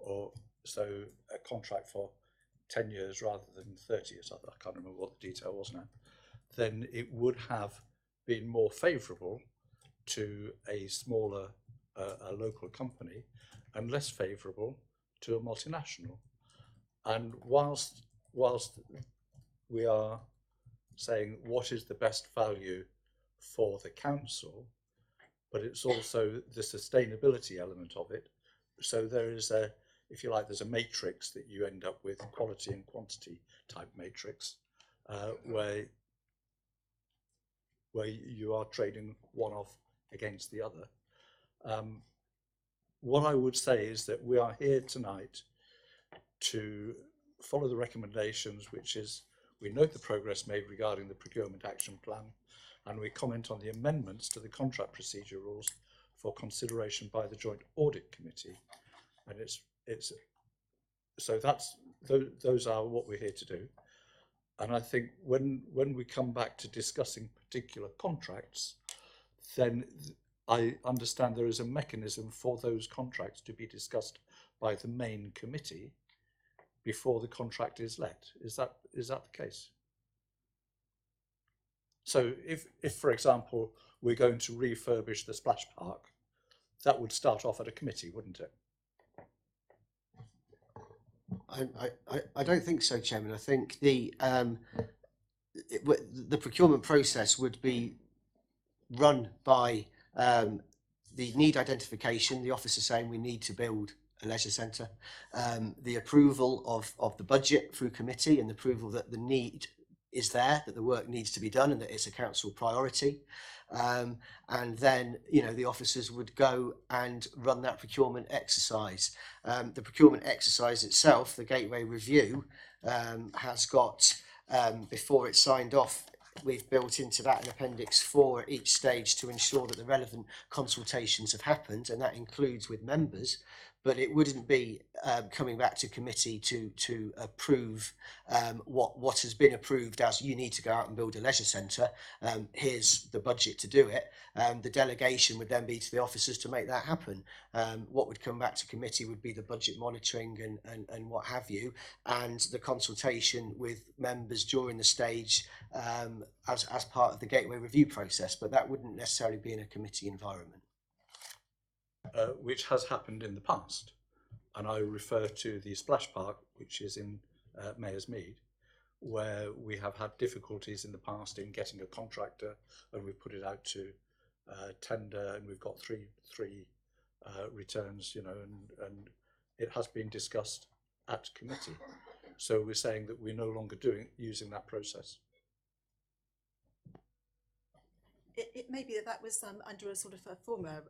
or so a contract for 10 years rather than 30 years, I can't remember what the detail was now, then it would have been more favourable to a smaller a local company and less favourable to a multinational. And whilst we are saying what is the best value for the council, but it's also the sustainability element of it. So there is if you like, there's a matrix that you end up with, quality and quantity type matrix, where you are trading one off against the other. What I would say is that we are here tonight to follow the recommendations, which is we note the progress made regarding the procurement action plan, and we comment on the amendments to the contract procedure rules for consideration by the Joint Audit Committee. And so those are what we're here to do. And I think when we come back to discussing particular contracts, then I understand there is a mechanism for those contracts to be discussed by the main committee before the contract is let. Is that the case? So if for example, we're going to refurbish the splash park, that would start off at a committee, wouldn't it? I don't think so, Chairman. I think the procurement process would be run by the need identification, the officer saying we need to build a leisure centre, the approval of the budget through committee, and the approval that the need is there, that the work needs to be done and that it's a council priority. And then, the officers would go and run that procurement exercise. The procurement exercise itself, the gateway review, has got, before it's signed off, we've built into that an Appendix 4 at each stage to ensure that the relevant consultations have happened, and that includes with members. But it wouldn't be coming back to committee to approve what has been approved as you need to go out and build a leisure centre. Here's the budget to do it. The delegation would then be to the officers to make that happen. What would come back to committee would be the budget monitoring and what have you, and the consultation with members during the stage as part of the gateway review process. But that wouldn't necessarily be in a committee environment. Which has happened in the past, and I refer to the splash park, which is in Mayor's Mead, where we have had difficulties in the past in getting a contractor, and we've put it out to tender, and we've got three returns, and it has been discussed at committee. So we're saying that we're no longer using that process. It may be that was under a sort of a former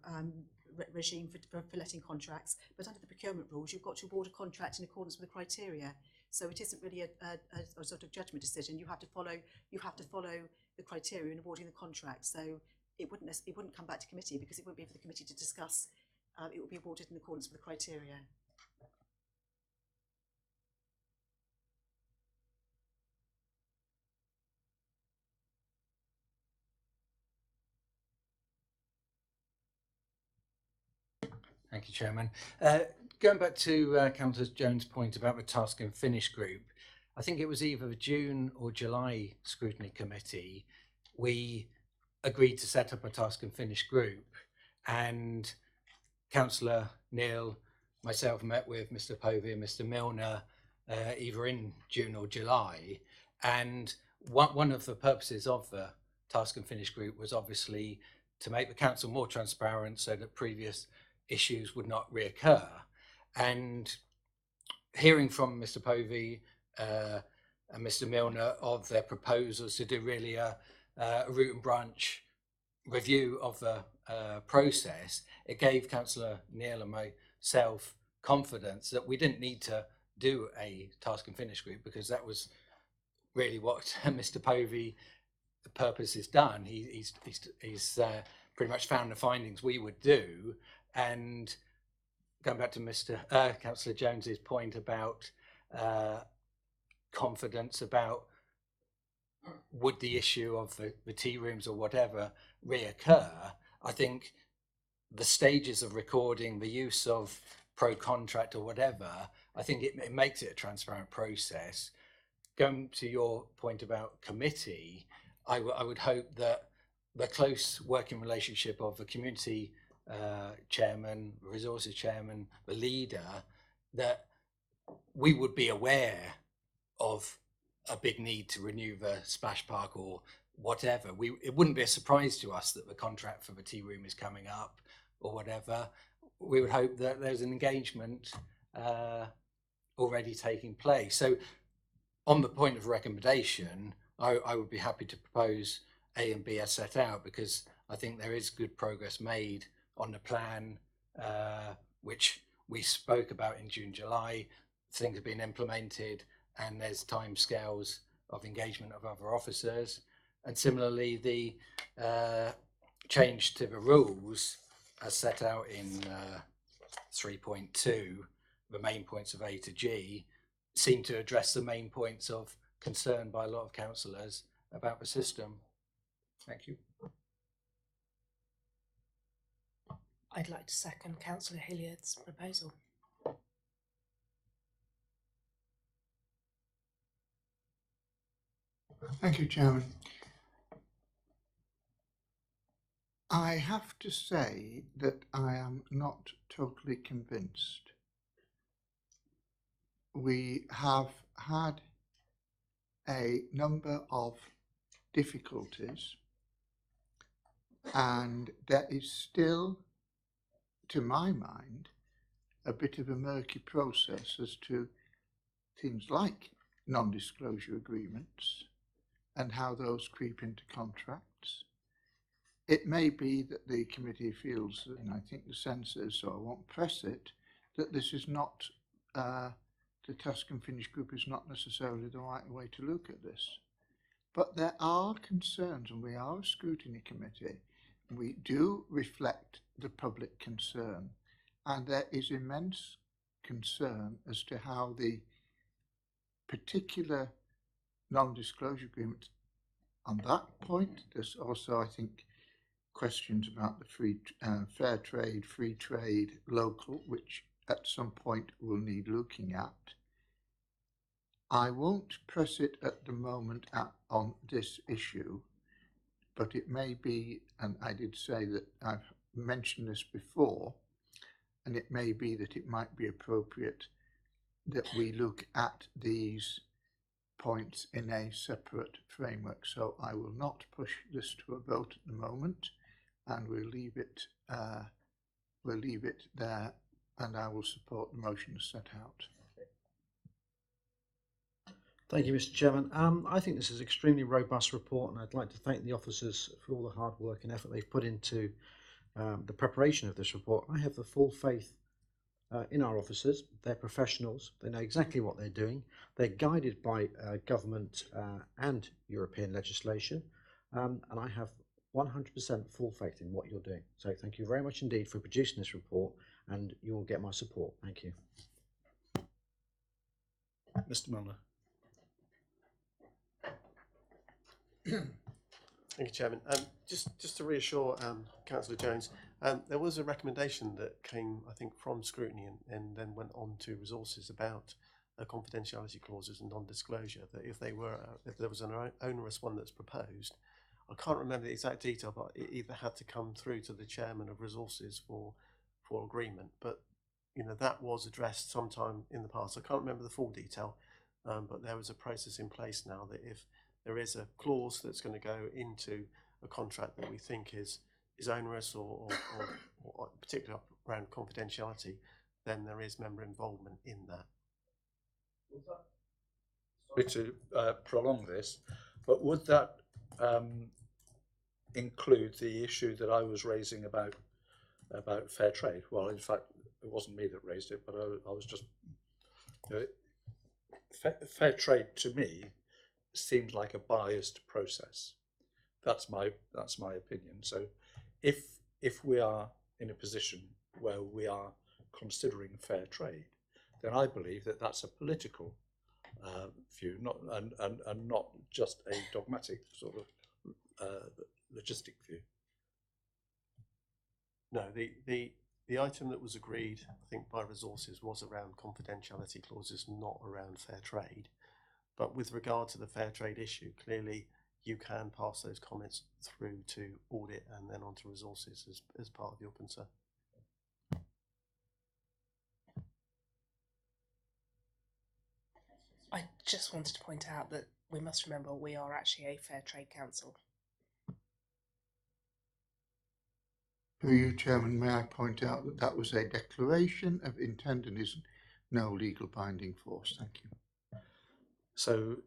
regime for letting contracts, but under the procurement rules, you've got to award a contract in accordance with the criteria. So it isn't really a sort of judgment decision. You have to follow the criteria in awarding the contract. So it wouldn't come back to committee because it wouldn't be for the committee to discuss. It would be awarded in accordance with the criteria. Thank you, Chairman. Going back to Councillor Jones' point about the task and finish group, I think it was either the June or July Scrutiny Committee, we agreed to set up a task and finish group, and Councillor Neil, myself met with Mr. Povey and Mr. Milner either in June or July, and one of the purposes of the task and finish group was obviously to make the council more transparent so that previous issues would not reoccur. And hearing from Mr. Povey and Mr. Milner of their proposals to do really a root and branch review of the process, it gave Councillor Neil and myself confidence that we didn't need to do a task and finish group, because that was really what Mr. Povey, the purpose is done. He's pretty much found the findings we would do. And going back to Mr. Councillor Jones's point about confidence about would the issue of the tea rooms or whatever reoccur, I think the stages of recording, the use of pro contract or whatever, I think it makes it a transparent process. Going to your point about committee, I would hope that the close working relationship of the community chairman, resources chairman, the leader, that we would be aware of a big need to renew the splash park or whatever. It wouldn't be a surprise to us that the contract for the tea room is coming up or whatever. We would hope that there's an engagement already taking place. So on the point of recommendation, I would be happy to propose A and B as set out, because I think there is good progress made on the plan, which we spoke about in June, July. Things have been implemented, and there's timescales of engagement of other officers. And similarly, the change to the rules as set out in 3.2, the main points of A to G, seem to address the main points of concern by a lot of councillors about the system. Thank you. I'd like to second Councillor Hilliard's proposal. Thank you, Chairman. I have to say that I am not totally convinced. We have had a number of difficulties, and there is still, to my mind, a bit of a murky process as to things like non-disclosure agreements and how those creep into contracts. It may be that the committee feels, and I think the sense is, so I won't press it, that this is not, the task and finish group is not necessarily the right way to look at this. But there are concerns, and we are a scrutiny committee. We do reflect the public concern, and there is immense concern as to how the particular non-disclosure agreement on that point. There's also, I think, questions about the fair trade, free trade, local, which at some point we'll need looking at. I won't press it at the moment on this issue, but it may be, and I did say that I've mentioned this before, and it may be that it might be appropriate that we look at these points in a separate framework. So I will not push this to a vote at the moment, and we'll leave it there, and I will support the motion set out. Thank you, Mr. Chairman. I think this is an extremely robust report, and I'd like to thank the officers for all the hard work and effort they've put into the preparation of this report. I have the full faith in our officers. They're professionals. They know exactly what they're doing. They're guided by government and European legislation, and I have 100% full faith in what you're doing. So thank you very much indeed for producing this report, and you will get my support. Thank you. Mr. Milner. Thank you, Chairman. Just to reassure Councillor Jones, there was a recommendation that came, I think, from Scrutiny and then went on to Resources about confidentiality clauses and non-disclosure. That if there was an onerous one that's proposed, I can't remember the exact detail, but it either had to come through to the chairman of Resources for agreement. But that was addressed sometime in the past. I can't remember the full detail, but there was a process in place now that if there is a clause that's going to go into a contract that we think is onerous or particularly around confidentiality, then there is member involvement in that. Sorry to prolong this, but would that include the issue that I was raising about fair trade? Well, in fact, it wasn't me that raised it, but I was just fair trade to me seems like a biased process. That's my opinion. So if we are in a position where we are considering fair trade, then I believe that that's a political view, and not just a dogmatic sort of logistic view. No, the item that was agreed, I think, by Resources was around confidentiality clauses, not around fair trade. But with regard to the fair trade issue, clearly you can pass those comments through to audit and then on to Resources as part of your concern. I just wanted to point out that we must remember we are actually a fair trade council. Through you, Chairman, may I point out that that was a declaration of intent and is no legal binding force. Thank you. So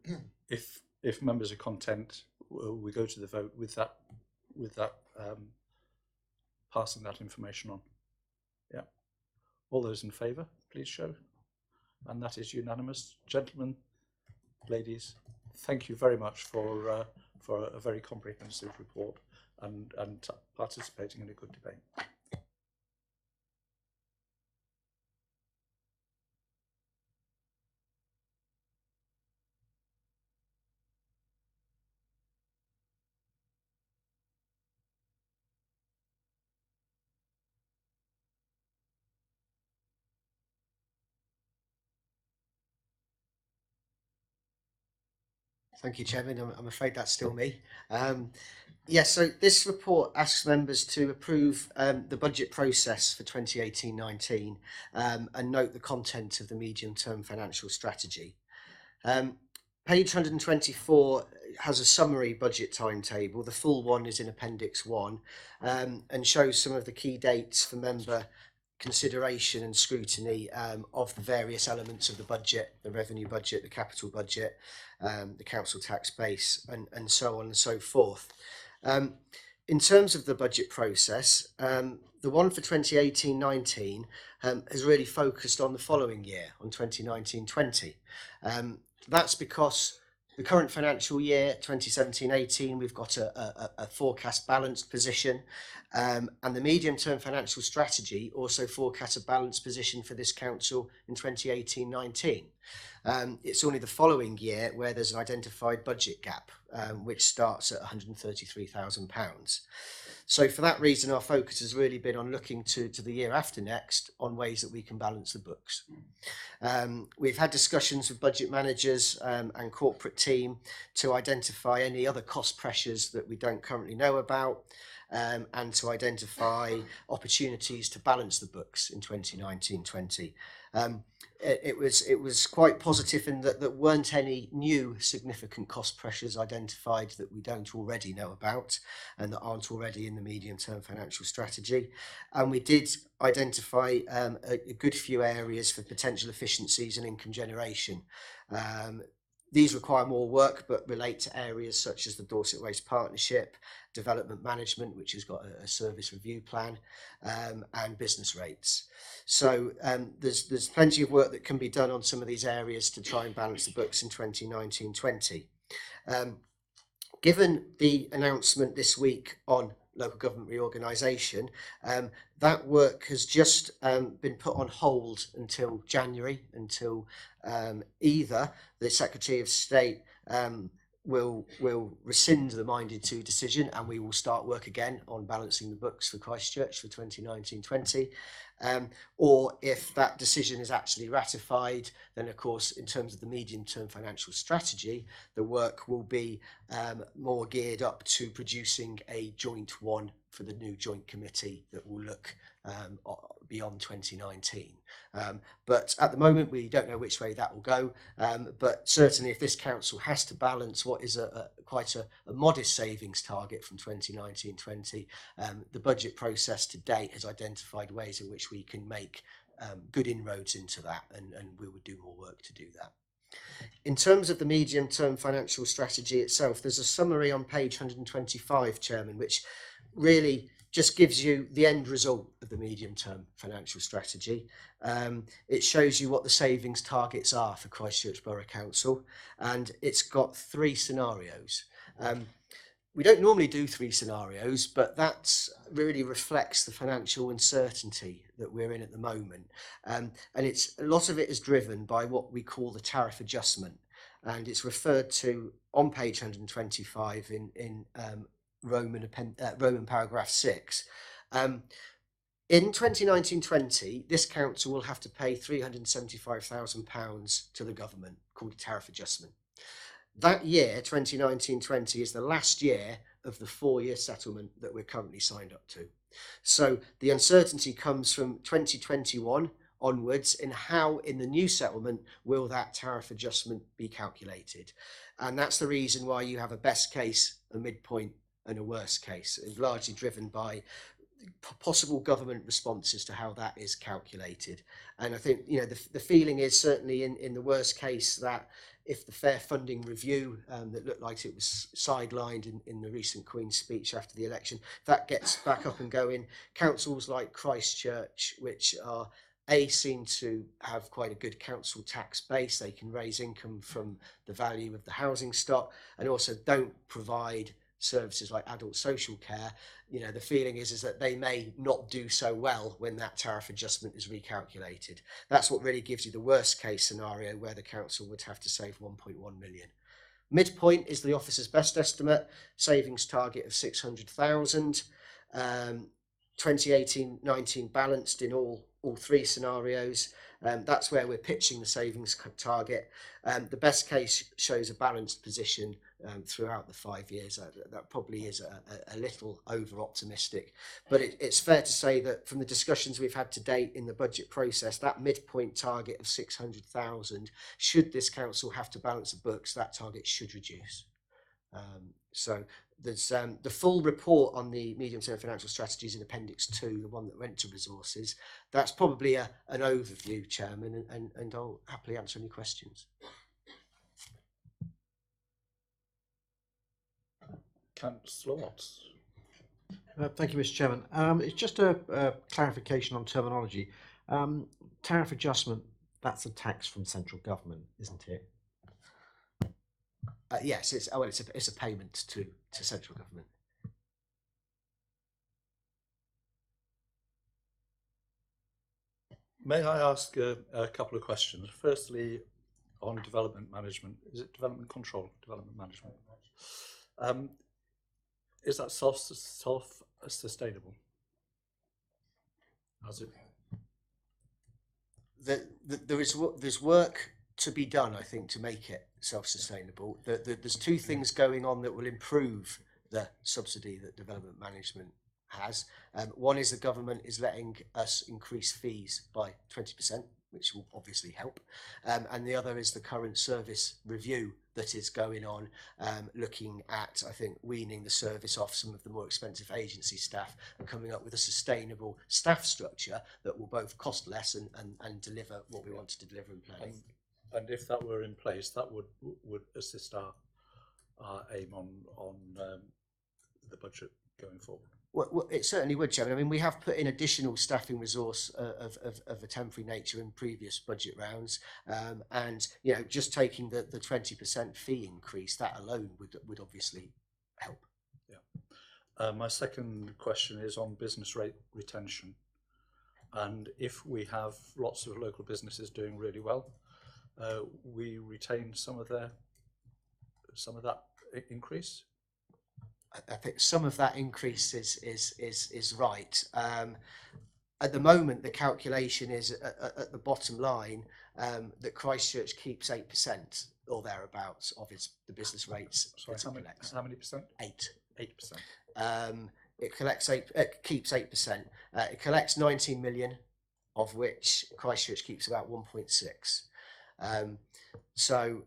if members are content, we go to the vote with that passing that information on. Yeah. All those in favour, please show. And that is unanimous. Gentlemen, ladies, thank you very much for a very comprehensive report and participating in a good debate. Thank you, Chairman. I'm afraid that's still me. Yes, so this report asks members to approve the budget process for 2018-19 and note the content of the medium-term financial strategy. Page 124 has a summary budget timetable. The full one is in Appendix 1 and shows some of the key dates for member consideration and scrutiny of the various elements of the budget, the revenue budget, the capital budget, the council tax base, and so on and so forth. In terms of the budget process, the one for 2018-19 has really focused on the following year, on 2019-20. That's because the current financial year, 2017-18, we've got a forecast balanced position, and the medium-term financial strategy also forecasts a balanced position for this council in 2018-19. It's only the following year where there's an identified budget gap, which starts at £133,000. So for that reason, our focus has really been on looking to the year after next on ways that we can balance the books. We've had discussions with budget managers and corporate team to identify any other cost pressures that we don't currently know about, and to identify opportunities to balance the books in 2019-20. It was quite positive in that there weren't any new significant cost pressures identified that we don't already know about and that aren't already in the medium-term financial strategy. And we did identify a good few areas for potential efficiencies and income generation. These require more work, but relate to areas such as the Dorset Waste Partnership, development management, which has got a service review plan, and business rates. So there's plenty of work that can be done on some of these areas to try and balance the books in 2019-20. Given the announcement this week on local government reorganisation, that work has just been put on hold until January, until either the Secretary of State will rescind the minded to decision and we will start work again on balancing the books for Christchurch for 2019-20, or if that decision is actually ratified, then of course in terms of the medium-term financial strategy, the work will be more geared up to producing a joint one for the new joint committee that will look beyond 2019. But at the moment we don't know which way that will go, but certainly if this council has to balance what is quite a modest savings target from 2019-20, the budget process to date has identified ways in which we can make good inroads into that, and we would do more work to do that. In terms of the medium-term financial strategy itself, there's a summary on page 125, Chairman, which really just gives you the end result of the medium-term financial strategy. It shows you what the savings targets are for Christchurch Borough Council, and it's got 3 scenarios. We don't normally do 3 scenarios, but that really reflects the financial uncertainty that we're in at the moment. And a lot of it is driven by what we call the tariff adjustment, and it's referred to on page 125 in Roman paragraph 6. In 2019-20, this council will have to pay £375,000 to the government, called a tariff adjustment. That year, 2019-20, is the last year of the 4-year settlement that we're currently signed up to. So the uncertainty comes from 2021 onwards in how, in the new settlement, will that tariff adjustment be calculated. And that's the reason why you have a best case, a midpoint, and a worst case. It's largely driven by possible government responses to how that is calculated. And I think, you know, the feeling is certainly in the worst case that if the fair funding review that looked like it was sidelined in the recent Queen's speech after the election, that gets back up and going, councils like Christchurch, which are seem to have quite a good council tax base, they can raise income from the value of the housing stock, and also don't provide services like adult social care, you know, the feeling is that they may not do so well when that tariff adjustment is recalculated. That's what really gives you the worst case scenario where the council would have to save 1.1 million. Midpoint is the officer's best estimate, savings target of 600,000. 2018-19 balanced in all three scenarios. That's where we're pitching the savings target. The best case shows a balanced position throughout the 5 years. That probably is a little over optimistic, but it's fair to say that from the discussions we've had to date in the budget process, that midpoint target of 600,000, should this council have to balance the books, that target should reduce. So there's the full report on the medium-term financial strategies in Appendix 2, the one that went to resources. That's probably an overview, Chairman, and I'll happily answer any questions. Councillor Watts. Thank you, Mr. Chairman. It's just a clarification on terminology. Tariff adjustment, that's a tax from central government, isn't it? Yes, it's a payment to central government. May I ask a couple of questions? Firstly, on development management, is it development control, development management? Is that self-sustainable? As it? There's work to be done, I think, to make it self-sustainable. There's two things going on that will improve the subsidy that development management has. One is the government is letting us increase fees by 20%, which will obviously help. And the other is the current service review that is going on, looking at, I think, weaning the service off some of the more expensive agency staff and coming up with a sustainable staff structure that will both cost less and deliver what we want to deliver in planning. And if that were in place, that would assist our aim on the budget going forward. Well, it certainly would, Chairman. I mean, we have put in additional staffing resource of a temporary nature in previous budget rounds, and you know, just taking the 20% fee increase, that alone would obviously help. Yeah. My second question is on business rate retention, and if we have lots of local businesses doing really well, we retain some of that increase. I think some of that increase is right. At the moment, the calculation is at the bottom line that Christchurch keeps 8% or thereabouts of the business rates. Sorry, how many percent? 8%. It keeps 8%. It collects 19 million, of which Christchurch keeps about 1.6. So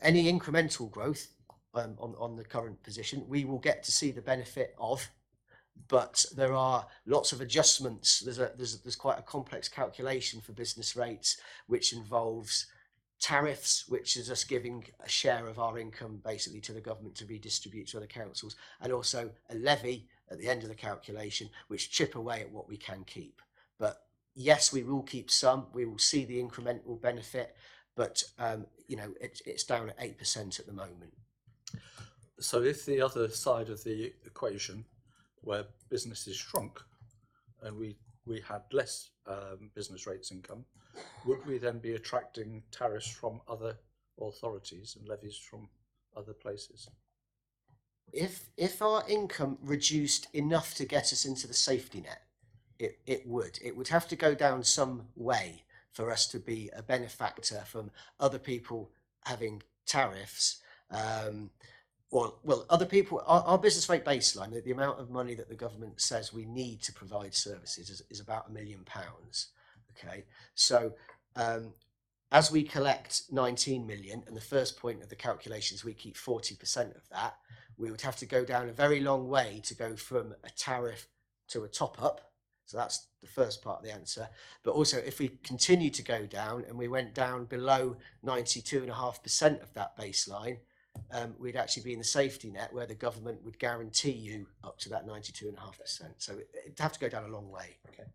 any incremental growth on the current position, we will get to see the benefit of, but there are lots of adjustments. There's quite a complex calculation for business rates, which involves tariffs, which is us giving a share of our income basically to the government to redistribute to other councils, and also a levy at the end of the calculation, which chip away at what we can keep. But yes, we will keep some. We will see the incremental benefit, but you know, it's down at 8% at the moment. So if the other side of the equation, where businesses shrunk and we had less business rates income, would we then be attracting tariffs from other authorities and levies from other places? If our income reduced enough to get us into the safety net, it would have to go down some way for us to be a benefactor from other people having tariffs. Well, other people, our business rate baseline, the amount of money that the government says we need to provide services is about £1 million. Okay, so as we collect 19 million, and the first point of the calculations, we keep 40% of that, we would have to go down a very long way to go from a tariff to a top up. So that's the first part of the answer. But also, if we continue to go down and we went down below 92.5% of that baseline, we'd actually be in the safety net where the government would guarantee you up to that 92.5%. So it'd have to go down a long way. Okay.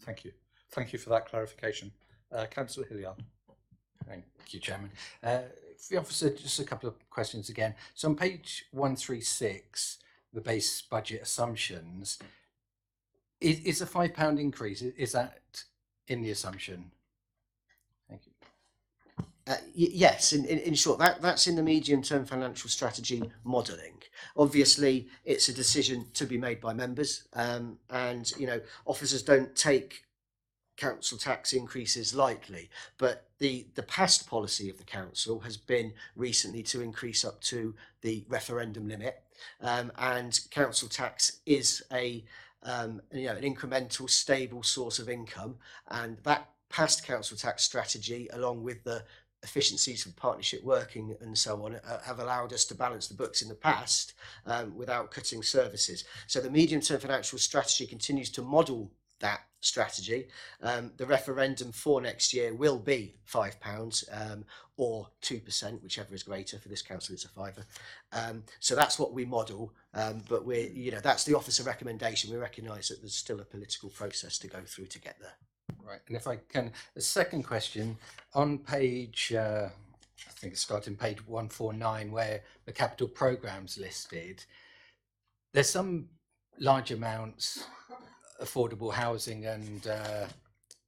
Thank you. Thank you for that clarification. Councillor Hilliard. Thank you, Chairman. For the officer, just a couple of questions again. So on page 136, the base budget assumptions, is a £5 increase, is that in the assumption? Thank you. Yes, in short, that's in the medium-term financial strategy modelling. Obviously, it's a decision to be made by members, and officers don't take council tax increases lightly. But the past policy of the council has been recently to increase up to the referendum limit, and council tax is an incremental, stable source of income, and that past council tax strategy, along with the efficiencies of partnership working and so on, have allowed us to balance the books in the past without cutting services. So the medium-term financial strategy continues to model that strategy. The referendum for next year will be £5 or 2%, whichever is greater. For this council, it's a fiver. So that's what we model, but that's the officer recommendation. We recognise that there's still a political process to go through to get there. Right, and if I can, the second question on page, I think it starts in page 149, where the capital programmes listed. There's some large amounts, affordable housing and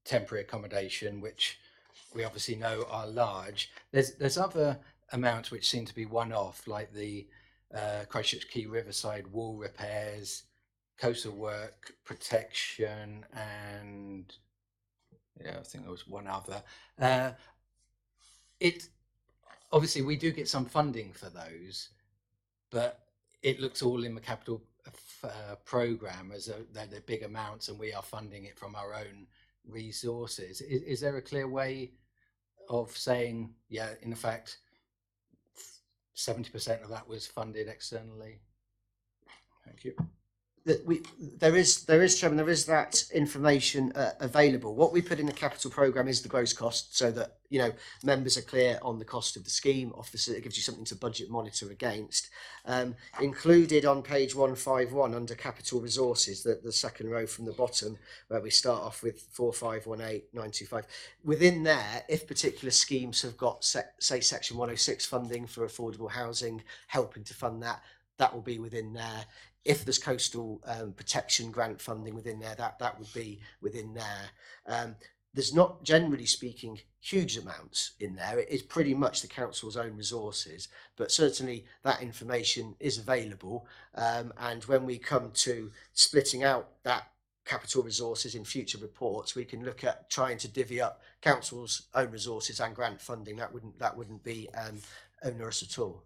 temporary accommodation, which we obviously know are large. There's other amounts which seem to be one-off, like the Christchurch Quay Riverside wall repairs, coastal work protection, and I think there was one other. Obviously we do get some funding for those, but it looks all in the capital programme as they're big amounts, and we are funding it from our own resources. Is there a clear way of saying, in fact, 70% of that was funded externally? Thank you. There is, Chairman, there is that information available. What we put in the capital programme is the gross cost, so that members are clear on the cost of the scheme. Officer, it gives you something to budget monitor against. Included on page 151 under capital resources, the second row from the bottom, where we start off with 4518925. Within there, if particular schemes have got say section 106 funding for affordable housing, helping to fund that will be within there. If there's coastal protection grant funding within there, that would be within there. There's not, generally speaking, huge amounts in there. It is pretty much the council's own resources, but certainly that information is available. And when we come to splitting out that capital resources in future reports, we can look at trying to divvy up council's own resources and grant funding. That wouldn't be onerous at all.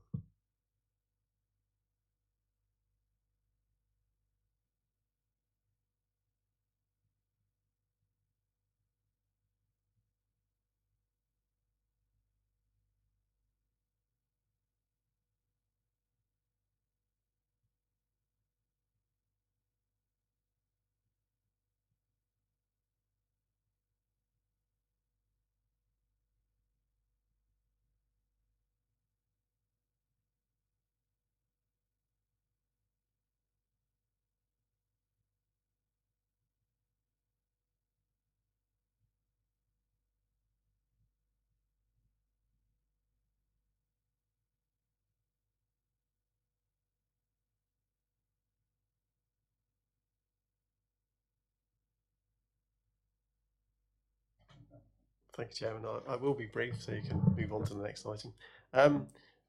Thank you, Chairman. I will be brief so you can move on to the next item.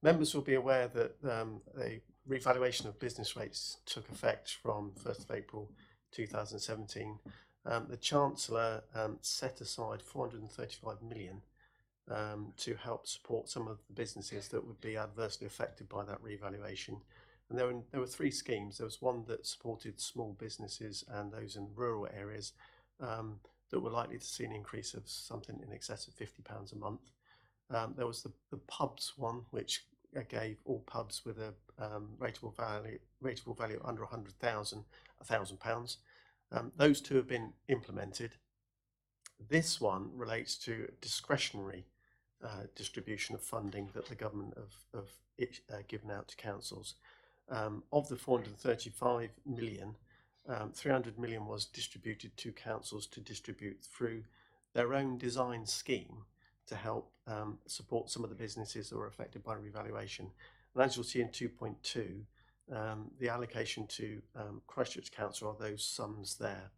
Members will be aware that a revaluation of business rates took effect from 1st of April 2017. The Chancellor set aside 435 million to help support some of the businesses that would be adversely affected by that revaluation. And there were three schemes. There was one that supported small businesses and those in rural areas that were likely to see an increase of something in excess of £50 a month. There was the pubs one, which gave all pubs with a rateable value under £100,000. Those two have been implemented. This one relates to discretionary distribution of funding that the government have given out to councils. Of the 435 million, 300 million was distributed to councils to distribute through their own design scheme to help support some of the businesses that were affected by revaluation. And as you'll see in 2.2, the allocation to Christchurch Council are those sums there.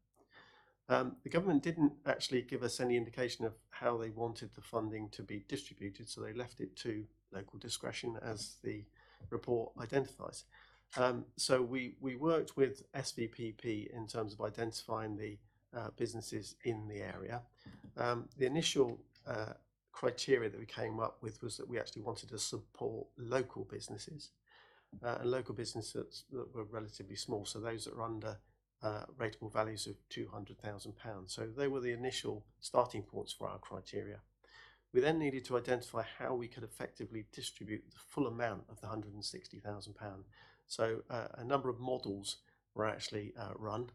The government didn't actually give us any indication of how they wanted the funding to be distributed, so they left it to local discretion, as the report identifies. So we worked with SVPP in terms of identifying the businesses in the area. The initial criteria that we came up with was that we actually wanted to support local businesses, and local businesses that were relatively small, so those that are under rateable values of £200,000. So they were the initial starting points for our criteria. We then needed to identify how we could effectively distribute the full amount of the £160,000. So a number of models were actually run,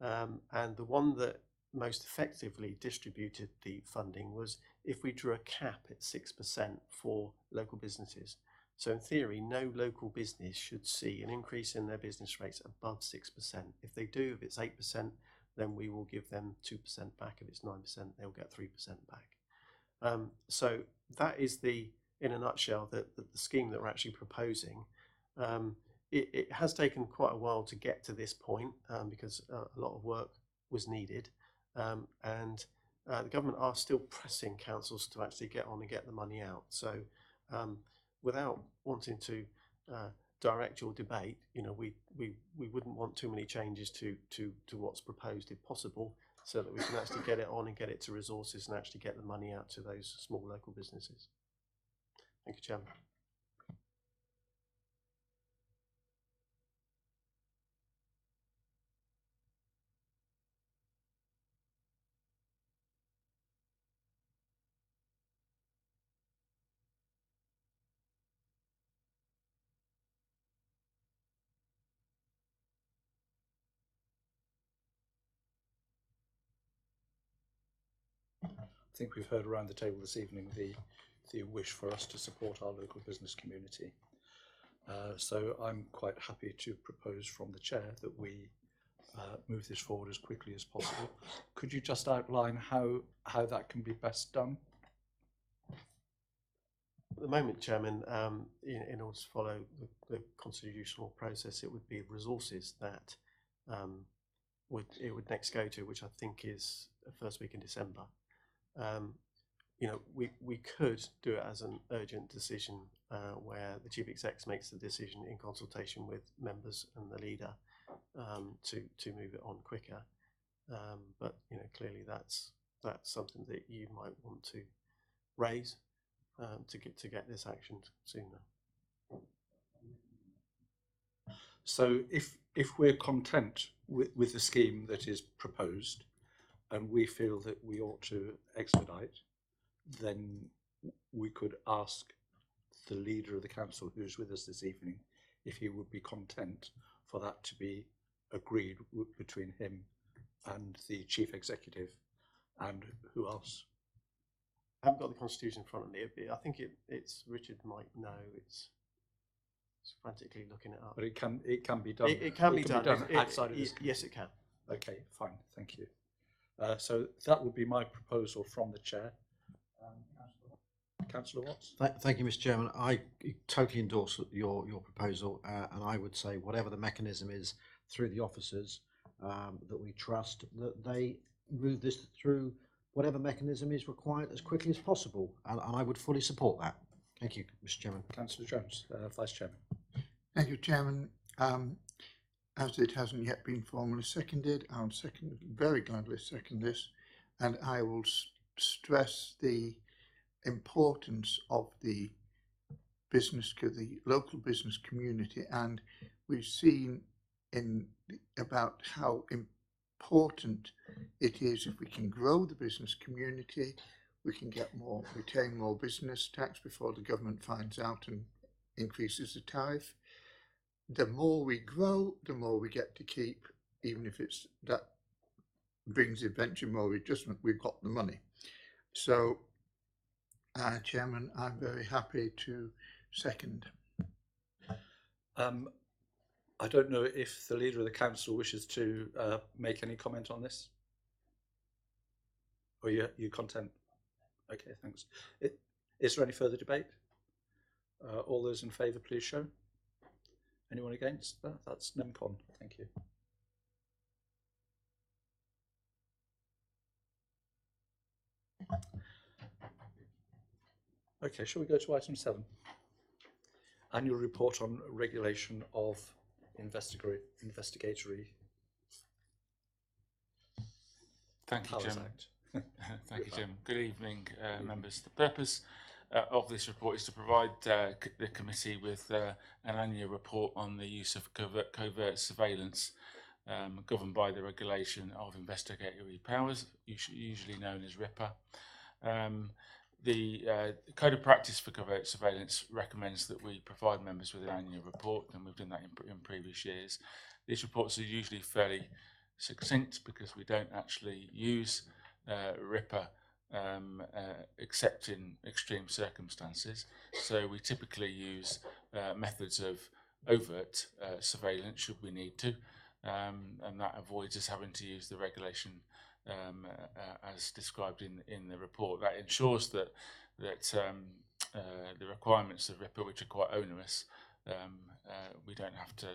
and the one that most effectively distributed the funding was if we drew a cap at 6% for local businesses. So in theory, no local business should see an increase in their business rates above 6%. If they do, if it's 8%, then we will give them 2% back. If it's 9%, they'll get 3% back. So that is in a nutshell, the scheme that we're actually proposing. It has taken quite a while to get to this point because a lot of work was needed. And the government are still pressing councils to actually get on and get the money out. So without wanting to direct your debate, we wouldn't want too many changes to what's proposed if possible, so that we can actually get it on and get it to resources and actually get the money out to those small local businesses. Thank you, Chairman. I think we've heard around the table this evening the wish for us to support our local business community. So I'm quite happy to propose from the chair that we move this forward as quickly as possible. Could you just outline how that can be best done? At the moment, Chairman, in order to follow the constitutional process, it would be resources that it would next go to, which I think is the first week in December. We could do it as an urgent decision where the chief exec makes the decision in consultation with members and the leader to move it on quicker. But clearly that's something that you might want to raise to get this action sooner. So if we're content with the scheme that is proposed, and we feel that we ought to expedite, then we could ask the leader of the council, who's with us this evening, if he would be content for that to be agreed between him and the chief executive, and who else? I haven't got the constitution in front of me. I think it's Richard might know. It's frantically looking it up. But it can be done. It can be done outside of this. Yes, it can. Okay, fine, thank you. So that would be my proposal from the chair. Councillor Watts? Thank you, Mr. Chairman. I totally endorse your proposal, and I would say whatever the mechanism is through the officers that we trust, that they move this through whatever mechanism is required as quickly as possible, and I would fully support that. Thank you, Mr. Chairman. Councillor Jones, Vice Chairman. Thank you, Chairman. As it hasn't yet been formally seconded, I'll very gladly second this, and I will stress the importance of the local business community, and we've seen about how important it is if we can grow the business community, we can retain more business tax before the government finds out and increases the tariff. The more we grow, the more we get to keep, even if it's that brings eventually more adjustment, we've got the money. So, Chairman, I'm very happy to second. I don't know if the Leader of the Council wishes to make any comment on this. Or you content? Okay, thanks. Is there any further debate? All those in favour, please show. Anyone against? That's NEMCON. Thank you. Okay, shall we go to item 7? Annual report on regulation of investigatory Thank you, Powers Chairman. Act. Thank you, Jim. Good evening, members. The purpose of this report is to provide the committee with an annual report on the use of covert surveillance governed by the regulation of investigatory powers, usually known as RIPA. The Code of Practice for Covert Surveillance recommends that we provide members with an annual report, and we've done that in previous years. These reports are usually fairly succinct because we don't actually use RIPA except in extreme circumstances. So we typically use methods of overt surveillance should we need to, and that avoids us having to use the regulation as described in the report. That ensures that the requirements of RIPA, which are quite onerous, we don't have to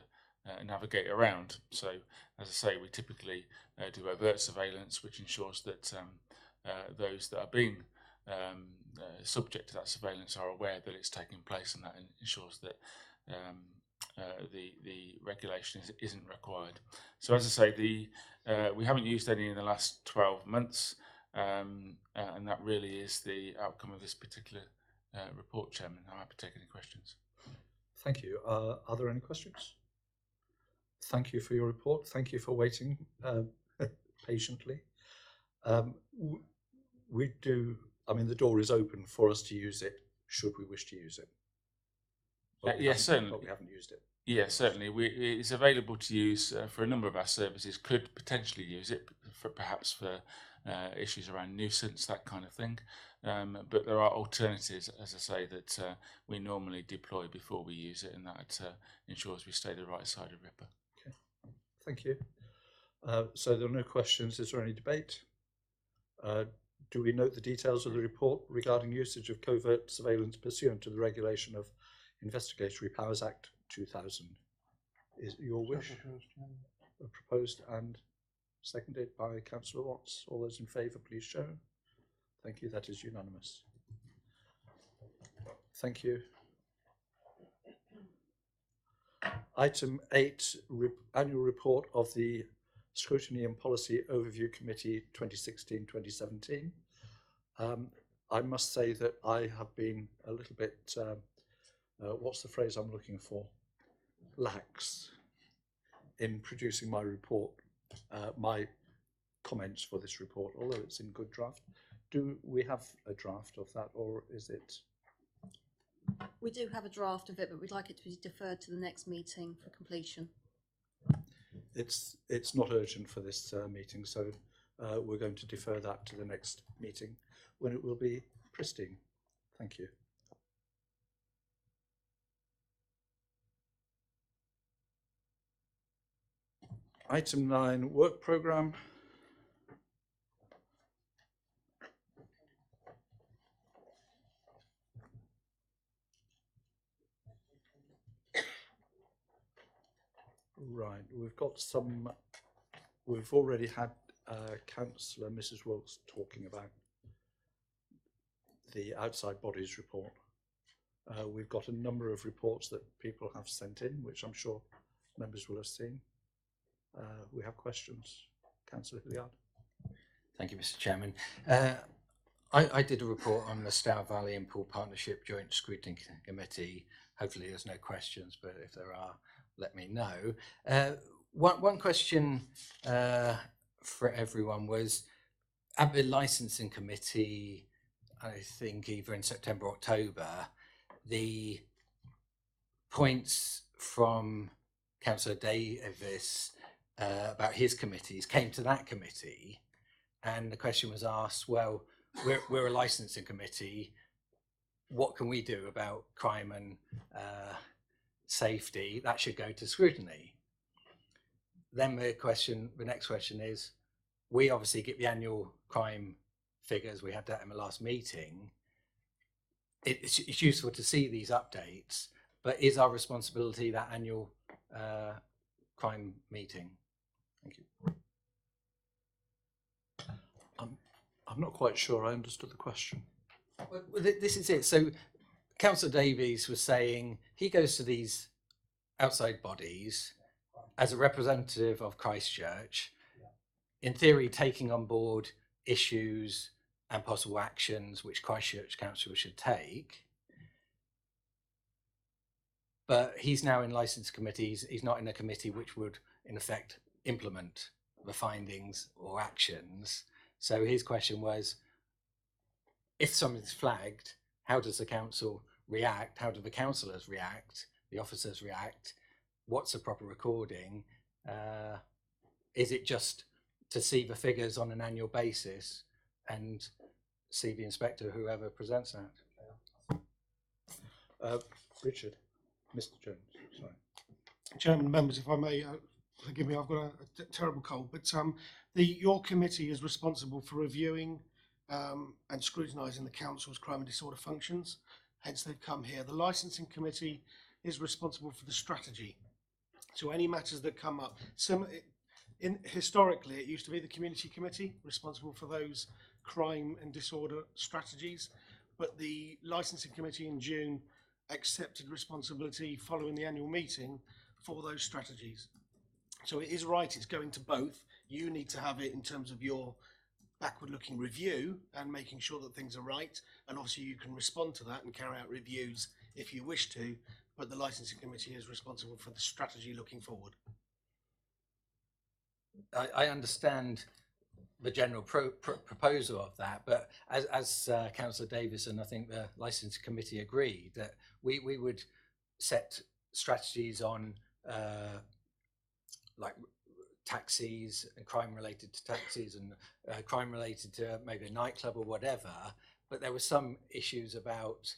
navigate around. So, as I say, we typically do overt surveillance, which ensures that those that are being subject to that surveillance are aware that it's taking place, and that ensures that the regulation isn't required. So, as I say, we haven't used any in the last 12 months, and that really is the outcome of this particular report, Chairman. I'm happy to take any questions. Thank you. Are there any questions? Thank you for your report. Thank you for waiting patiently. We do, I mean, the door is open for us to use it, should we wish to use it. Yes, certainly. But we haven't used it. Yeah, certainly. It's available to use for a number of our services. Could potentially use it for perhaps for issues around nuisance, that kind of thing. But there are alternatives, as I say, that we normally deploy before we use it, and that ensures we stay the right side of RIPA. Okay, thank you. So there are no questions. Is there any debate? Do we note the details of the report regarding usage of covert surveillance pursuant to the regulation of Investigatory Powers Act 2000? Is your wish proposed and seconded by Councillor Watts? All those in favour, please show. Thank you. That is unanimous. Thank you. Item 8, annual report of the Scrutiny and Policy Overview Committee 2016-2017. I must say that I have been a little bit, what's the phrase I'm looking for? Lax in producing my report, my comments for this report, although it's in good draft. Do we have a draft of that, or is it? We do have a draft of it, but we'd like it to be deferred to the next meeting for completion. It's not urgent for this meeting, so we're going to defer that to the next meeting when it will be pristine. Thank you. Item 9, work programme. Right, we've got some, we've already had Councillor Mrs. Wilkes talking about the outside bodies report. We've got a number of reports that people have sent in, which I'm sure members will have seen. We have questions. Councillor Hilliard. Thank you, Mr. Chairman. I did a report on the Stour Valley and Pool Partnership Joint Scrutiny Committee. Hopefully there's no questions, but if there are, let me know. One question for everyone was, at the licensing committee, I think either in September or October, the points from Councillor Davis about his committees came to that committee, and the question was asked, well, we're a licensing committee, what can we do about crime and safety? That should go to scrutiny. Then the next question is, we obviously get the annual crime figures, we had that in the last meeting. It's useful to see these updates, but is our responsibility that annual crime meeting? Thank you. I'm not quite sure I understood the question. Well, this is it. So Councillor Davies was saying he goes to these outside bodies as a representative of Christchurch, in theory taking on board issues and possible actions which Christchurch Council should take. But he's now in licence committees. He's not in a committee which would, in effect, implement the findings or actions. So his question was, if something's flagged, how does the council react? How do the councillors react? The officers react? What's the proper recording? Is it just to see the figures on an annual basis and see the inspector, whoever presents that? Richard, Mr. Jones, sorry. Chairman, members, if I may, forgive me, I've got a terrible cold, but your committee is responsible for reviewing and scrutinising the council's crime and disorder functions. Hence, they've come here. The licensing committee is responsible for the strategy. So any matters that come up, historically, it used to be the community committee responsible for those crime and disorder strategies, but the licensing committee in June accepted responsibility following the annual meeting for those strategies. So it is right, it's going to both. You need to have it in terms of your backward-looking review and making sure that things are right, and obviously you can respond to that and carry out reviews if you wish to, but the licensing committee is responsible for the strategy looking forward. I understand the general proposal of that, but as Councillor Davis and I think the licensing committee agreed that we would set strategies on like taxis and crime related to taxis and crime related to maybe a nightclub or whatever, but there were some issues about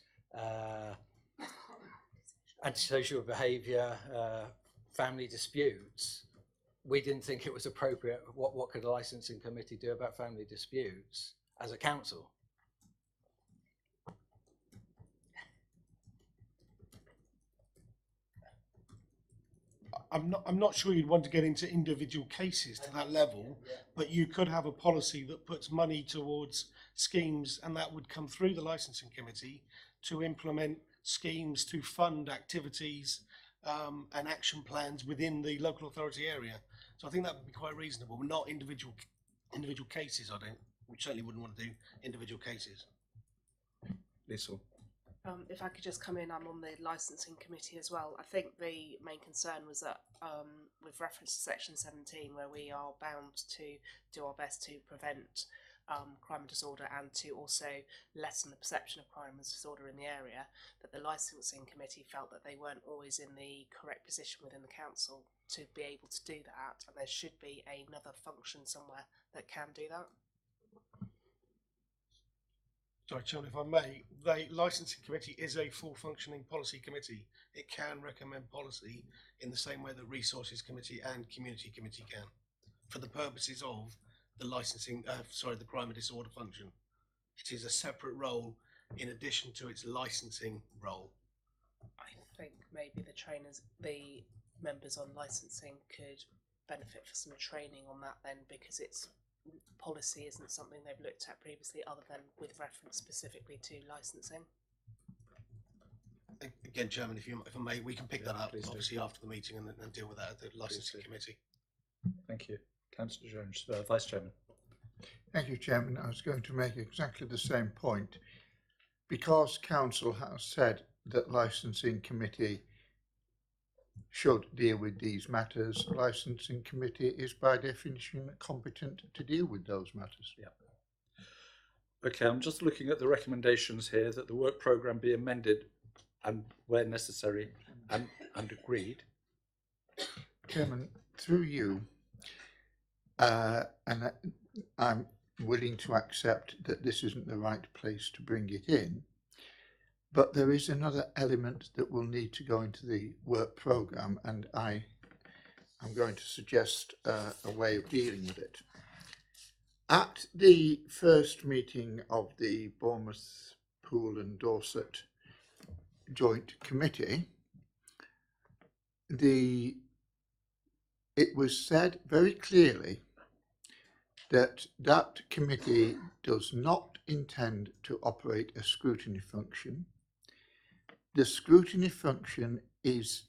antisocial behaviour, family disputes. We didn't think it was appropriate. What could a licensing committee do about family disputes as a council? I'm not sure you'd want to get into individual cases to that level, but you could have a policy that puts money towards schemes, and that would come through the licensing committee to implement schemes to fund activities and action plans within the local authority area. So I think that would be quite reasonable, not individual cases. We certainly wouldn't want to do individual cases. Lisa. If I could just come in, I'm on the licensing committee as well. I think the main concern was that with reference to section 17, where we are bound to do our best to prevent crime and disorder and to also lessen the perception of crime and disorder in the area, that the licensing committee felt that they weren't always in the correct position within the council to be able to do that, and there should be another function somewhere that can do that. Sorry, Chairman, if I may, the licensing committee is a full functioning policy committee. It can recommend policy in the same way that resources committee and community committee can, for the purposes of the licensing, the crime and disorder function. It is a separate role in addition to its licensing role. I think maybe the members on licensing could benefit for some training on that then, because it's policy isn't something they've looked at previously other than with reference specifically to licensing. Again, Chairman, if I may, we can pick that up obviously after the meeting and deal with that at the licensing committee. Thank you. Councillor Jones, Vice Chairman. Thank you, Chairman. I was going to make exactly the same point. Because Council has said that licensing committee should deal with these matters, licensing committee is by definition competent to deal with those matters. Yeah. Okay, I'm just looking at the recommendations here that the work programme be amended and, where necessary, and agreed. Chairman, through you, and I'm willing to accept that this isn't the right place to bring it in, but there is another element that will need to go into the work programme, and I'm going to suggest a way of dealing with it. At the first meeting of the Bournemouth, Poole and Dorset Joint Committee, it was said very clearly that that committee does not intend to operate a scrutiny function. The scrutiny function is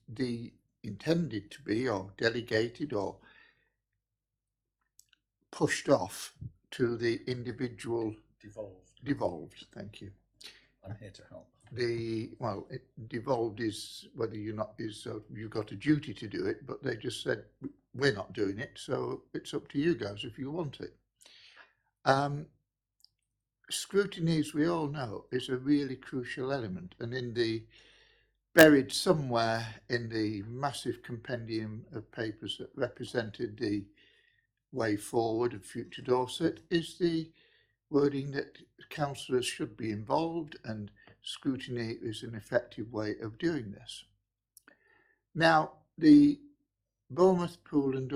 intended to be, or delegated, or pushed off to the individual. Devolved, thank you. I'm here to help. Devolved is whether you've got a duty to do it, but they just said we're not doing it, so it's up to you guys if you want it. Scrutiny, as we all know, is a really crucial element, and buried somewhere in the massive compendium of papers that represented the way forward of Future Dorset is the wording that councillors should be involved, and scrutiny is an effective way of doing this. Now, the Bournemouth, Poole and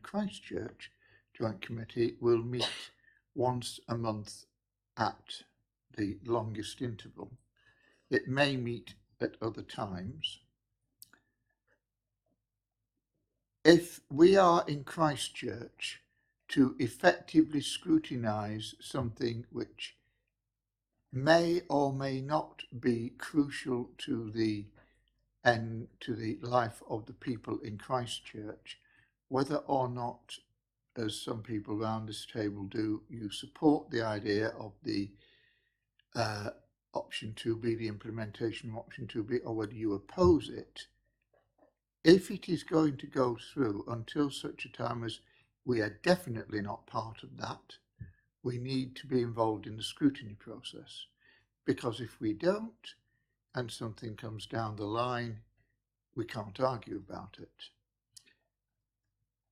Christchurch Joint Committee will meet once a month at the longest interval. It may meet at other times. If we are in Christchurch to effectively scrutinise something which may or may not be crucial to the life of the people in Christchurch, whether or not, as some people around this table do, you support the idea of the option 2B, the implementation of option 2B, or whether you oppose it, if it is going to go through until such a time as we are definitely not part of that, we need to be involved in the scrutiny process. Because if we don't, and something comes down the line, we can't argue about it.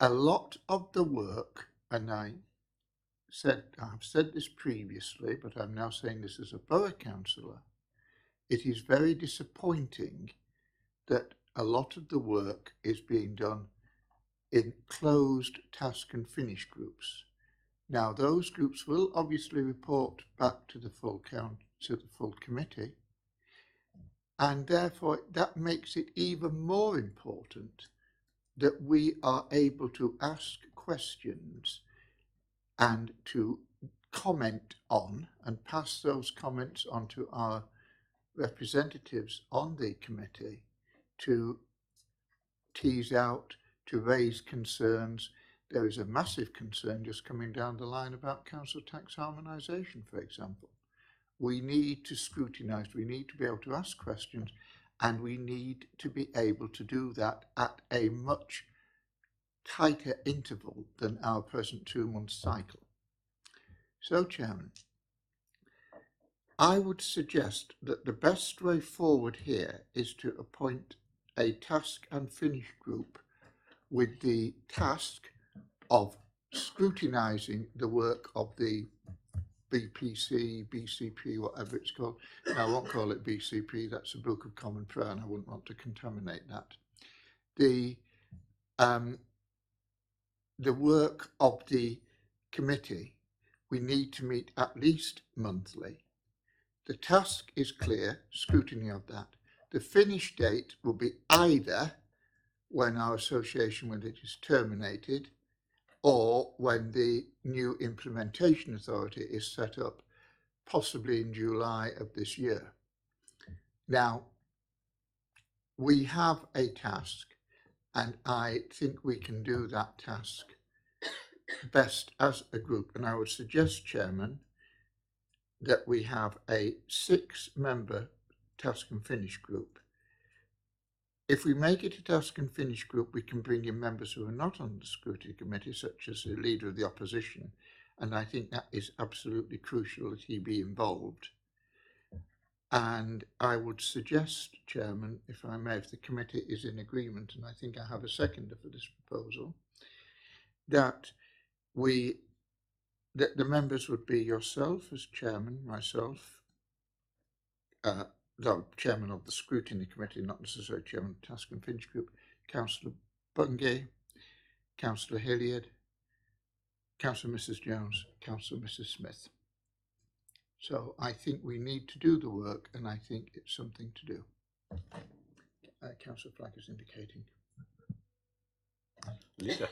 A lot of the work, and I've said this previously, but I'm now saying this as a borough councillor, it is very disappointing that a lot of the work is being done in closed task and finish groups. Now, those groups will obviously report back to the full committee, and therefore that makes it even more important that we are able to ask questions and to comment on and pass those comments on to our representatives on the committee to tease out, to raise concerns. There is a massive concern just coming down the line about council tax harmonisation, for example. We need to scrutinise, we need to be able to ask questions, and we need to be able to do that at a much tighter interval than our present 2-month cycle. So, Chairman, I would suggest that the best way forward here is to appoint a task and finish group with the task of scrutinising the work of the BPC, BCP, whatever it's called. No, I won't call it BCP, that's a Book of Common Prayer, and I wouldn't want to contaminate that. The work of the committee, we need to meet at least monthly. The task is clear, scrutiny of that. The finish date will be either when our association with it is terminated, or when the new implementation authority is set up, possibly in July of this year. Now, we have a task, and I think we can do that task best as a group. And I would suggest, Chairman, that we have a 6-member task and finish group. If we make it a task and finish group, we can bring in members who are not on the scrutiny committee, such as the leader of the opposition, and I think that is absolutely crucial that he be involved. And I would suggest, Chairman, if I may, if the committee is in agreement, and I think I have a seconder for this proposal, that the members would be yourself as chairman, myself, the chairman of the Scrutiny Committee, not necessarily chairman of the Task and Finch Group, Councillor Bungay, Councillor Hilliard, Councillor Mrs Jones, Councillor Mrs Smith. So I think we need to do the work, and I think it's something to do. Councillor Flagg is indicating. Leader,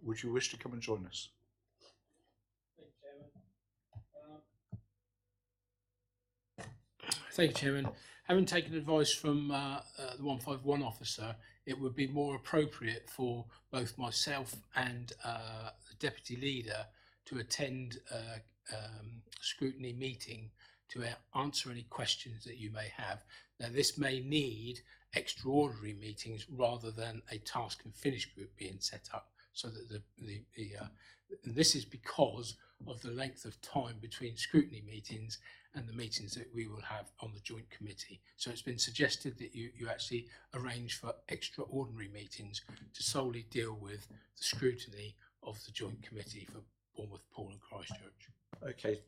would you wish to come and join us? Thank you, Chairman. Having taken advice from the 151 officer, it would be more appropriate for both myself and the deputy leader to attend scrutiny meeting to answer any questions that you may have. Now, this may need extraordinary meetings rather than a task and finish group being set up, so that and this is because of the length of time between scrutiny meetings and the meetings that we will have on the joint committee. So it's been suggested that you actually arrange for extraordinary meetings to solely deal with the scrutiny of the joint committee for Bournemouth, Poole and Christchurch. Okay,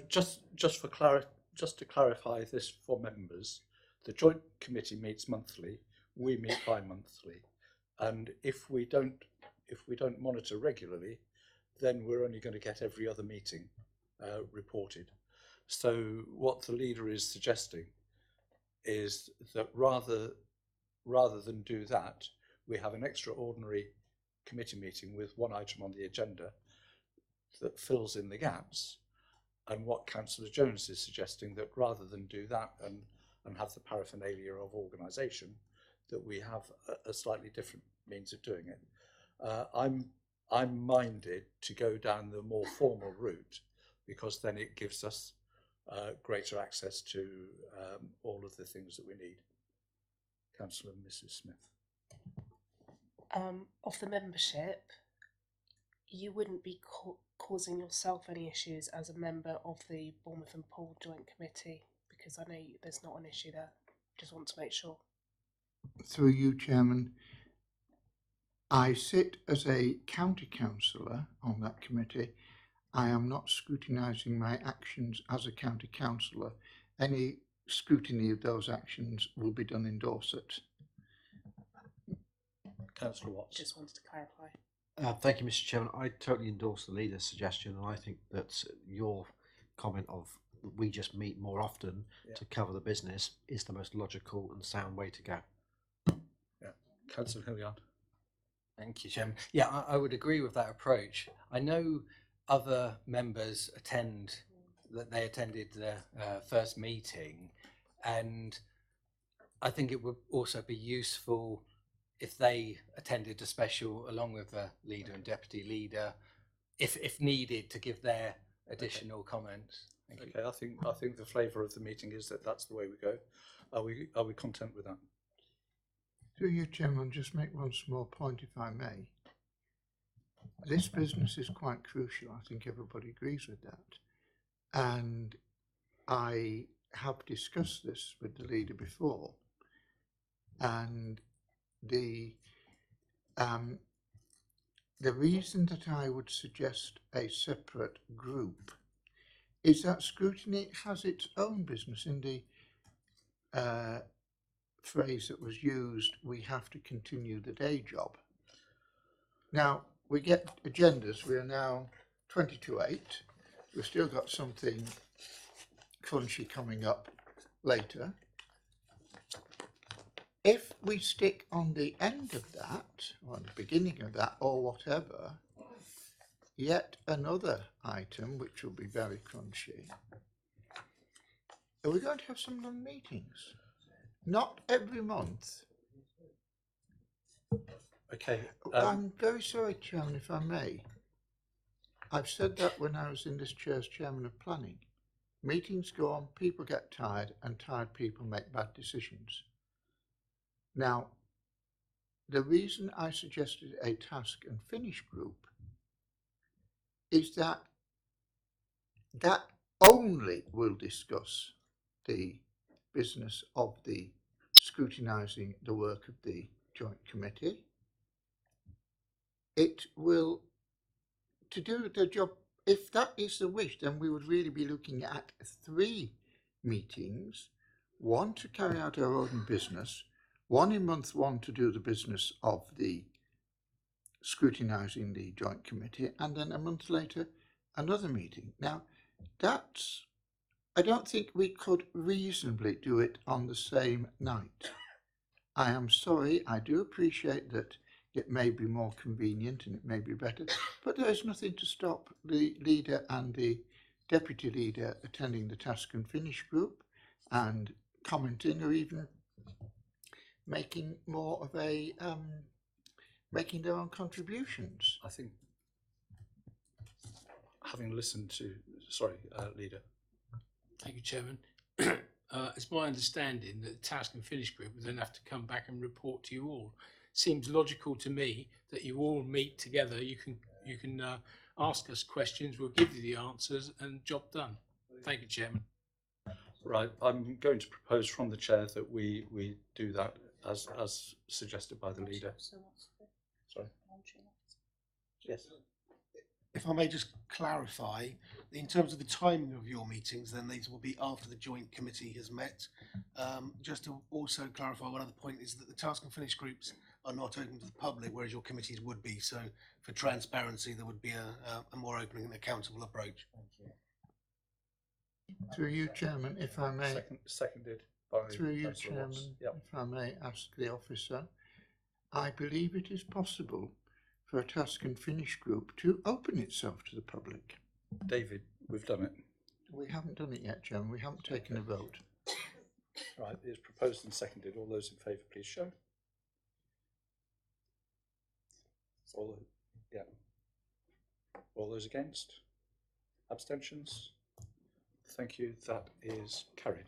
just to clarify this for members, the joint committee meets monthly, we meet bi-monthly, and if we don't monitor regularly, then we're only going to get every other meeting reported. So what the leader is suggesting is that rather than do that, we have an extraordinary committee meeting with one item on the agenda that fills in the gaps. And what Councillor Jones is suggesting, that rather than do that and have the paraphernalia of organisation, that we have a slightly different means of doing it. I'm minded to go down the more formal route, because then it gives us greater access to all of the things that we need. Councillor Mrs Smith. Of the membership, you wouldn't be causing yourself any issues as a member of the Bournemouth and Poole Joint Committee, because I know there's not an issue there. Just want to make sure. Through you, Chairman, I sit as a county councillor on that committee. I am not scrutinising my actions as a county councillor. Any scrutiny of those actions will be done in Dorset. Councillor Watts. Just wanted to clarify. Thank you, Mr. Chairman. I totally endorse the leader's suggestion, and I think that your comment of we just meet more often to cover the business is the most logical and sound way to go. Yeah, Councillor Hilliard. Thank you, Chairman. Yeah, I would agree with that approach. I know other members attended the first meeting, and I think it would also be useful if they attended a special along with the leader and deputy leader, if needed, to give their additional comments. Thank you. Okay, I think the flavour of the meeting is that that's the way we go. Are we content with that? Through you, Chairman, just make one small point, if I may. This business is quite crucial. I think everybody agrees with that. And I have discussed this with the leader before. And the reason that I would suggest a separate group is that scrutiny has its own business. In the phrase that was used, we have to continue the day job. Now, we get agendas. We are now 20 to 8. We've still got something crunchy coming up later. If we stick on the end of that, or the beginning of that, or whatever, yet another item, which will be very crunchy, are we going to have some long meetings? Not every month. Okay. I'm very sorry, Chairman, if I may. I've said that when I was in this chair as Chairman of Planning. Meetings go on, people get tired, and tired people make bad decisions. Now, the reason I suggested a task and finish group is that only will discuss the business of the scrutinising the work of the joint committee. It will, to do the job, if that is the wish, then we would really be looking at 3 meetings, one to carry out our own business, one in month 1 to do the business of the scrutinising the joint committee, and then a month later another meeting. Now that's, I don't think we could reasonably do it on the same night. I am sorry, I do appreciate that it may be more convenient and it may be better, but there is nothing to stop the leader and the deputy leader attending the task and finish group and commenting, or even making more of a making their own contributions. I think, having listened to, leader. Thank you, Chairman. It's my understanding that the task and finish group will then have to come back and report to you all. Seems logical to me that you all meet together. You can ask us questions. We'll give you the answers, and job done. Thank you, Chairman. Right, I'm going to propose from the chair that we do that as suggested by the leader. Sorry. Yes. If I may just clarify, in terms of the timing of your meetings, then these will be after the joint committee has met. Just to also clarify, one other point is that the task and finish groups are not open to the public, whereas your committees would be. So for transparency, there would be a more open and accountable approach. Through you, Chairman, if I may. Seconded by Through you, Councillor Chairman, Watts. Yep. if I may ask the officer, I believe it is possible for a task and finish group to open itself to the public. David, we've done it. We haven't done it yet, Chairman. We haven't taken a vote. Right, it is proposed and seconded. All those in favour, please show. All those against? Abstentions? Thank you. That is carried.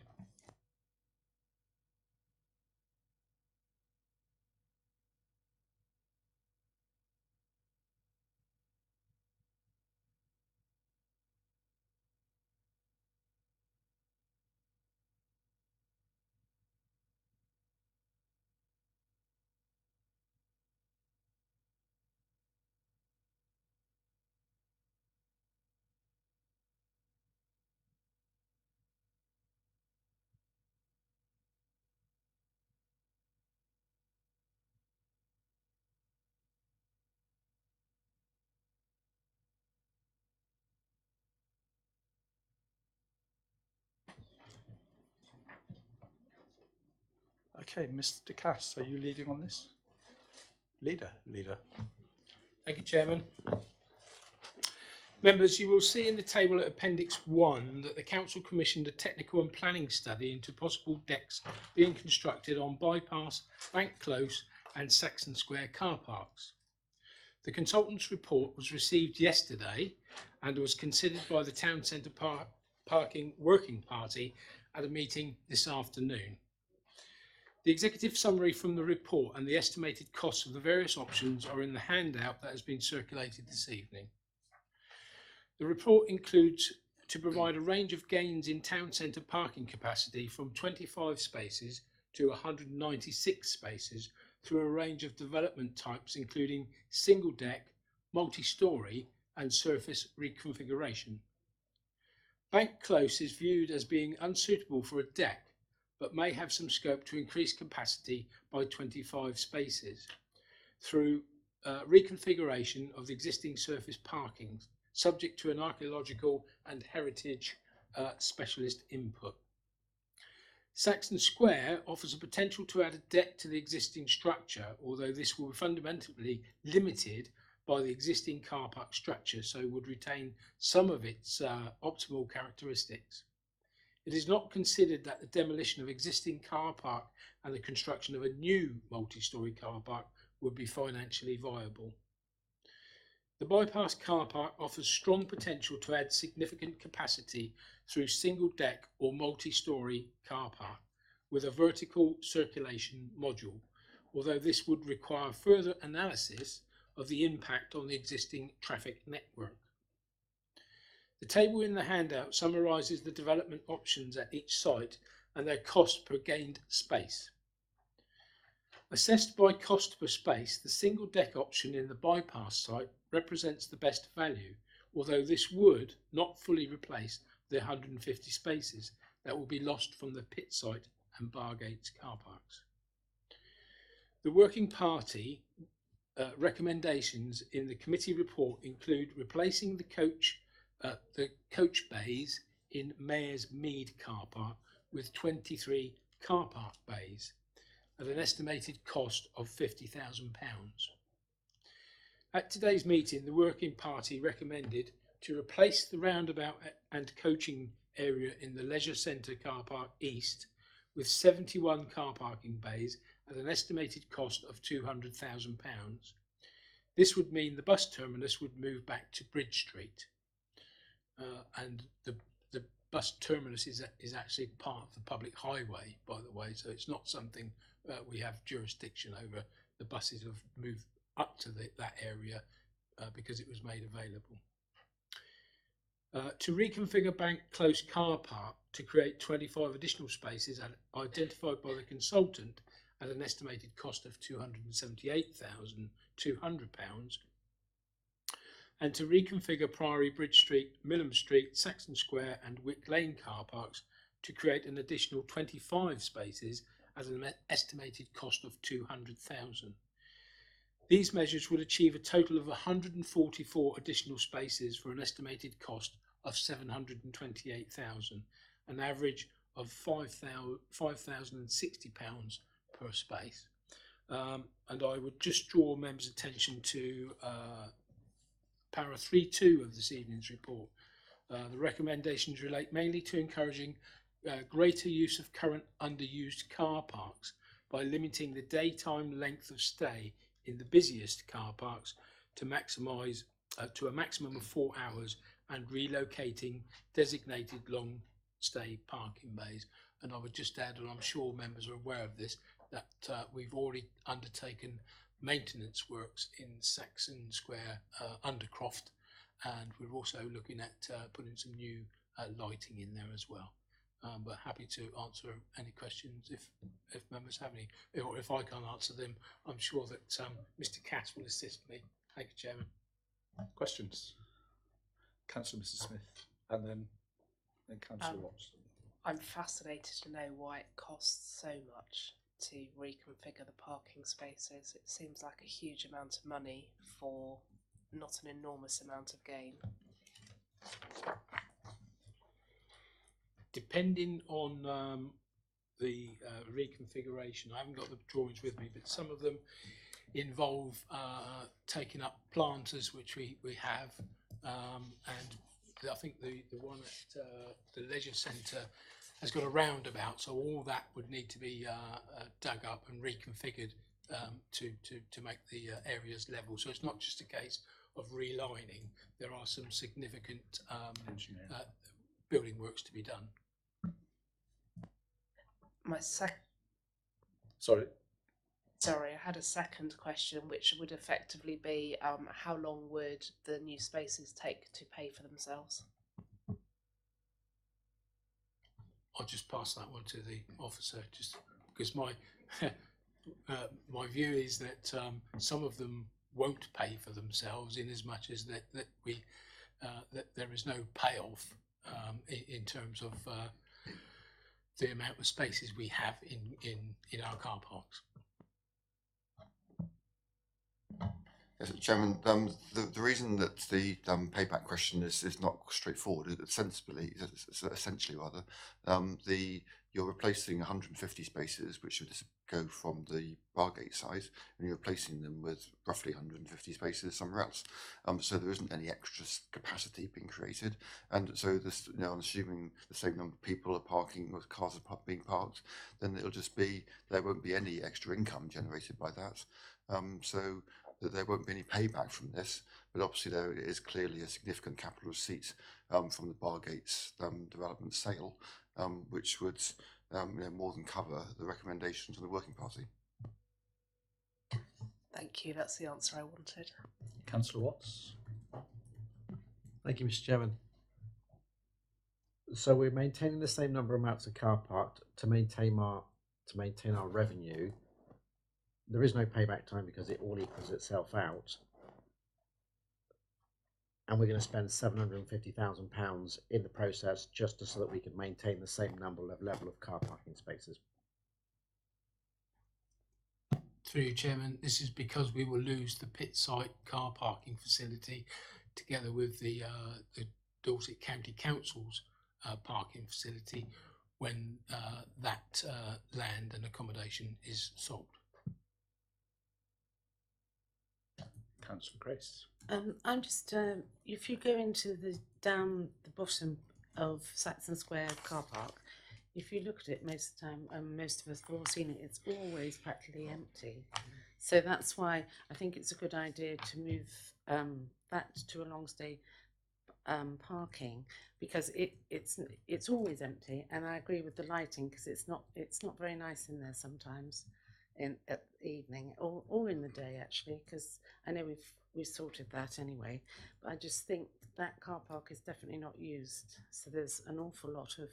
Okay, Mr. Cass, are you leading on this? Leader. Thank you, Chairman. Members, you will see in the table at Appendix 1 that the Council commissioned a technical and planning study into possible decks being constructed on Bypass, Bank Close and Saxon Square car parks. The consultant's report was received yesterday and was considered by the Town Centre Parking Working Party at a meeting this afternoon. The executive summary from the report and the estimated costs of the various options are in the handout that has been circulated this evening. The report includes to provide a range of gains in town centre parking capacity from 25 spaces to 196 spaces through a range of development types including single deck, multi-storey and surface reconfiguration. Bank Close is viewed as being unsuitable for a deck, but may have some scope to increase capacity by 25 spaces through reconfiguration of the existing surface parkings, subject to an archaeological and heritage specialist input. Saxon Square offers a potential to add a deck to the existing structure, although this will be fundamentally limited by the existing car park structure, so would retain some of its optimal characteristics. It is not considered that the demolition of existing car park and the construction of a new multi-storey car park would be financially viable. The bypass car park offers strong potential to add significant capacity through single deck or multi-storey car park with a vertical circulation module, although this would require further analysis of the impact on the existing traffic network. The table in the handout summarises the development options at each site and their cost per gained space. Assessed by cost per space, the single deck option in the bypass site represents the best value, although this would not fully replace the 150 spaces that will be lost from the pit site and Bargates car parks. The working party recommendations in the committee report include replacing the coach bays in Mayor's Mead car park with 23 car park bays at an estimated cost of £50,000. At today's meeting, the working party recommended to replace the roundabout and coaching area in the Leisure Centre car park east with 71 car parking bays at an estimated cost of £200,000. This would mean the bus terminus would move back to Bridge Street, and the bus terminus is actually part of the public highway, by the way, so it's not something we have jurisdiction over. The buses have moved up to that area because it was made available. To reconfigure Bank Close car park to create 25 additional spaces identified by the consultant at an estimated cost of £278,200, and to reconfigure Priory Bridge Street, Milham Street, Saxon Square and Wick Lane car parks to create an additional 25 spaces at an estimated cost of £200,000. These measures would achieve a total of 144 additional spaces for an estimated cost of £728,000, an average of £5,060 per space. And I would just draw members' attention to para 3.2 of this evening's report. The recommendations relate mainly to encouraging greater use of current underused car parks by limiting the daytime length of stay in the busiest car parks to maximise to a maximum of 4 hours and relocating designated long stay parking bays. And I would just add, and I'm sure members are aware of this, that we've already undertaken maintenance works in Saxon Square, Undercroft, and we're also looking at putting some new lighting in there as well. But happy to answer any questions if members have any, or if I can't answer them, I'm sure that Mr. Cass will assist me. Thank you, Chairman. Questions? Councillor Mrs. Smith, and then Councillor Watts. I'm fascinated to know why it costs so much to reconfigure the parking spaces. It seems like a huge amount of money for not an enormous amount of gain. Depending on the reconfiguration, I haven't got the drawings with me, but some of them involve taking up planters, which we have, and I think the one at the Leisure Centre has got a roundabout, so all that would need to be dug up and reconfigured to make the areas level. So it's not just a case of relining. There are some significant building works to be done. Sorry, I had a second question, which would effectively be how long would the new spaces take to pay for themselves? I'll just pass that one to the officer, just because my my view is that some of them won't pay for themselves, in as much as that there is no payoff in terms of the amount of spaces we have in our car parks. Yes, Chairman, the reason that the payback question is not straightforward, essentially, you're replacing 150 spaces, which would go from the Bargate site, and you're replacing them with roughly 150 spaces somewhere else. So there isn't any extra capacity being created, and so this, I'm assuming the same number of people are parking, or cars are being parked, then it'll just be, there won't be any extra income generated by that. So that there won't be any payback from this, but obviously there is clearly a significant capital receipt from the Bargates development sale, which would more than cover the recommendations of the working party. Thank you, that's the answer I wanted. Councillor Watts. Thank you, Mr. Chairman. So we're maintaining the same number of amounts of car park to maintain our revenue. There is no payback time because it all equals itself out. And we're going to spend £750,000 in the process just so that we can maintain the same level of car parking spaces. Through you, Chairman, this is because we will lose the pit site car parking facility together with the Dorset County Council's parking facility when that land and accommodation is sold. Councillor Grace. I'm just, if you go into down the bottom of Saxon Square car park, if you look at it most of the time, and most of us have all seen it, it's always practically empty. So that's why I think it's a good idea to move that to a long stay parking, because it's always empty. And I agree with the lighting, because it's not very nice in there sometimes at the evening or in the day actually, because I know we've sorted that anyway, but I just think that car park is definitely not used, so there's an awful lot of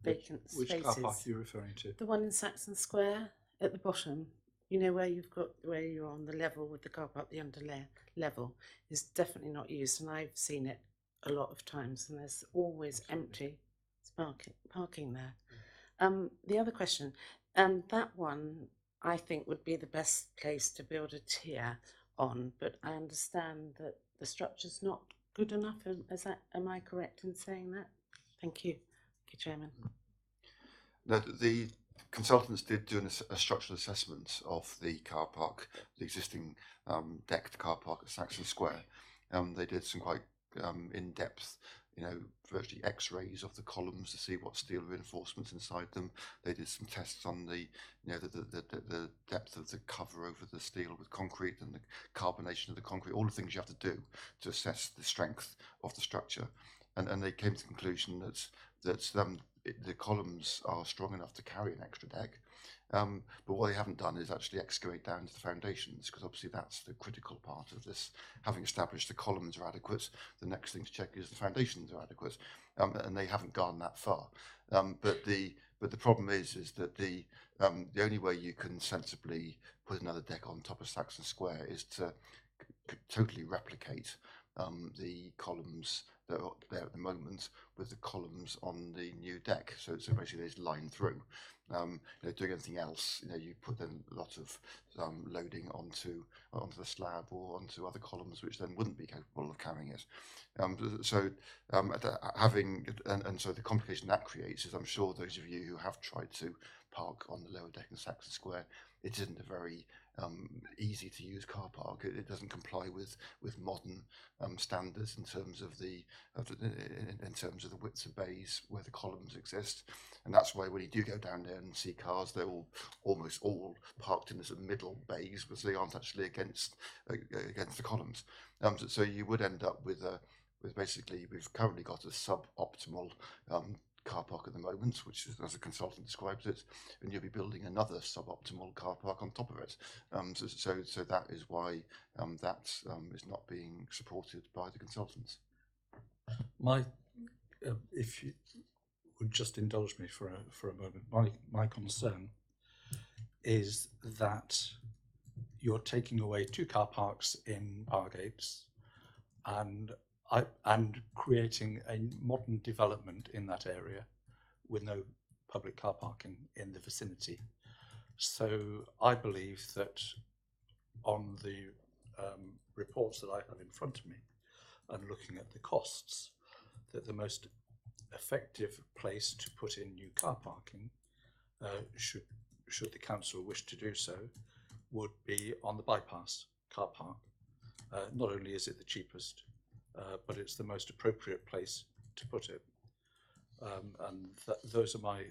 vacant spaces. Which car park are you referring to? The one in Saxon Square at the bottom, you know, where you're on the level with the car park, the level is definitely not used, and I've seen it a lot of times, and there's always empty parking there. The other question, that one I think would be the best place to build a tier on, but I understand that the structure's not good enough. Am I correct in saying that? Thank you. Thank you, Chairman. No, the consultants did do a structural assessment of the car park, the existing decked car park at Saxon Square. They did some quite in-depth, virtually X-rays of the columns to see what steel reinforcements inside them. They did some tests on the depth of the cover over the steel with concrete and the carbonation of the concrete, all the things you have to do to assess the strength of the structure. And they came to the conclusion that the columns are strong enough to carry an extra deck. But what they haven't done is actually excavate down to the foundations, because obviously that's the critical part of this. Having established the columns are adequate, the next thing to check is the foundations are adequate, and they haven't gone that far. But the problem is that the only way you can sensibly put another deck on top of Saxon Square is to totally replicate the columns that are there at the moment with the columns on the new deck. So basically there's line through. Doing anything else, you put then a lot of loading onto the slab or onto other columns, which then wouldn't be capable of carrying it. So the complication that creates is, I'm sure those of you who have tried to park on the lower deck in Saxon Square, it isn't a very easy to use car park. It doesn't comply with modern standards in terms of the widths of bays where the columns exist, and that's why when you do go down there and see cars, they're almost all parked in the sort of middle bays, because they aren't actually against the columns. So you would end up with basically, we've currently got a suboptimal car park at the moment, which is, as a consultant describes it, and you'll be building another suboptimal car park on top of it. So that is why that is not being supported by the consultants. If you would just indulge me for a moment, my concern is that you're taking away 2 car parks in Bargates and creating a modern development in that area with no public car parking in the vicinity. So I believe that on the reports that I have in front of me and looking at the costs, that the most effective place to put in new car parking, should the council wish to do so, would be on the bypass car park. Not only is it the cheapest, but it's the most appropriate place to put it. And those are my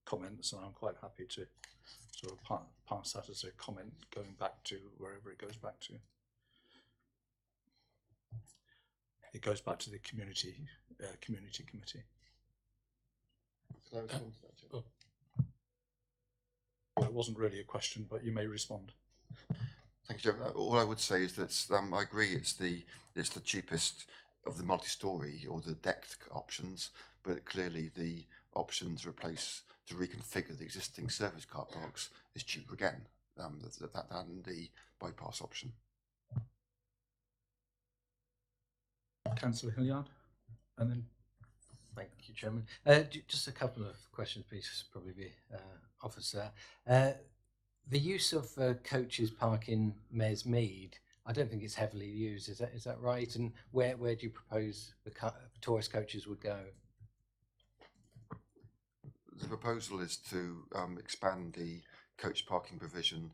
comments, and I'm quite happy to sort of pass that as a comment going back to wherever it goes back to. It goes back to the community committee. Can I respond to that, Chair? Well, it wasn't really a question, but you may respond. Thank you, Chair. All I would say is that I agree it's the cheapest of the multi-story or the decked options, but clearly the option to reconfigure the existing service car parks is cheaper again than the bypass option. Councillor Hilliard, and then Thank you, Chairman. Just a couple of questions, please, probably officer. The use of coaches park in Mares Mead, I don't think it's heavily used. Is that right? And where do you propose the tourist coaches would go? The proposal is to expand the coach parking provision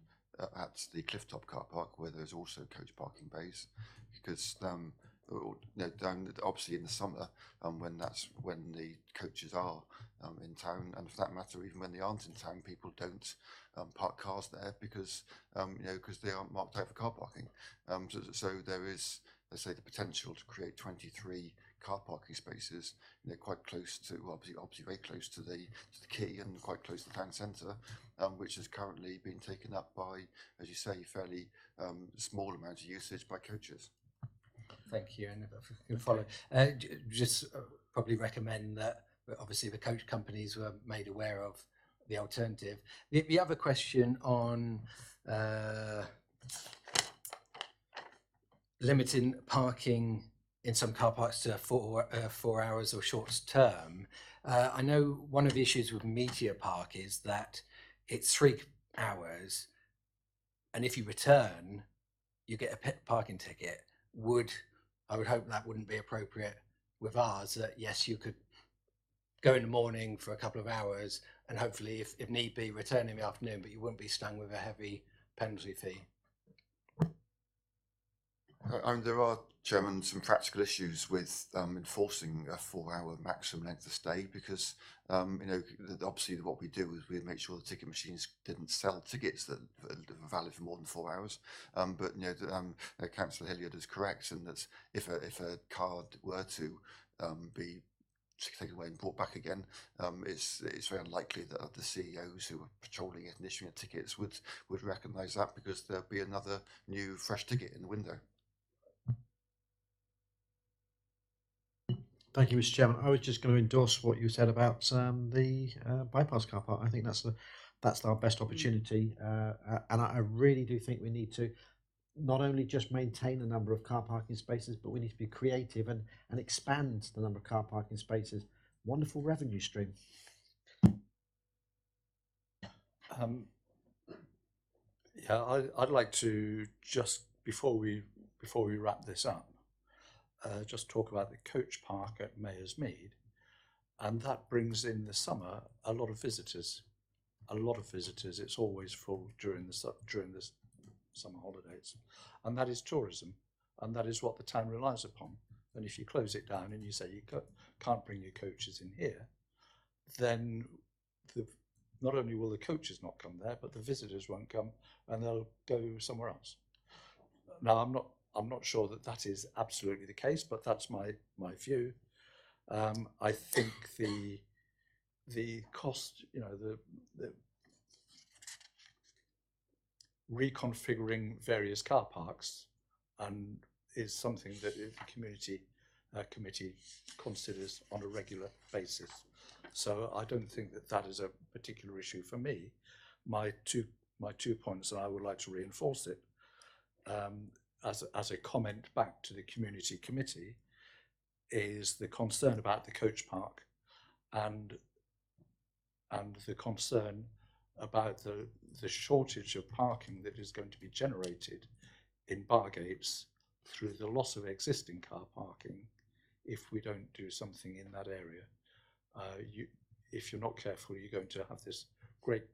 at the Clifftop car park, where there's also coach parking bays, because obviously in the summer, when the coaches are in town, and for that matter, even when they aren't in town, people don't park cars there because because they aren't marked out for car parking. So there is, let's say, the potential to create 23 car parking spaces, quite close to, obviously very close to the quay and quite close to the town centre, which is currently being taken up by, as you say, fairly small amount of usage by coaches. Thank you. And if I can follow, just probably recommend that obviously the coach companies were made aware of the alternative. The other question on limiting parking in some car parks to 4 hours or short term. I know one of the issues with Meteor Park is that it's 3 hours, and if you return, you get a parking ticket. I would hope that wouldn't be appropriate with ours, that yes, you could go in the morning for a couple of hours and hopefully, if need be, return in the afternoon, but you wouldn't be stung with a heavy penalty fee. There are, Chairman, some practical issues with enforcing a 4-hour maximum length of stay, because obviously what we do is we make sure the ticket machines didn't sell tickets that are valid for more than 4 hours. But Councillor Hilliard is correct in that if a card were to be taken away and brought back again, it's very unlikely that the CEOs who are patrolling it and issuing tickets would recognise that, because there'll be another new fresh ticket in the window. Thank you, Mr. Chairman. I was just going to endorse what you said about the bypass car park. I think that's our best opportunity, and I really do think we need to not only just maintain the number of car parking spaces, but we need to be creative and expand the number of car parking spaces. Wonderful revenue stream. Yeah, I'd like to just before we wrap this up, just talk about the coach park at Mares Mead, and that brings in the summer a lot of visitors. It's always full during the summer holidays, and that is tourism, and that is what the town relies upon. And if you close it down and you say you can't bring your coaches in here, then not only will the coaches not come there, but the visitors won't come, and they'll go somewhere else. Now, I'm not sure that is absolutely the case, but that's my view. I think the cost, the reconfiguring various car parks and is something that the community committee considers on a regular basis. So I don't think that is a particular issue for me. My two points, and I would like to reinforce it as a comment back to the community committee, is the concern about the coach park and the concern about the shortage of parking that is going to be generated in Bargates through the loss of existing car parking if we don't do something in that area. If you're not careful, you're going to have this great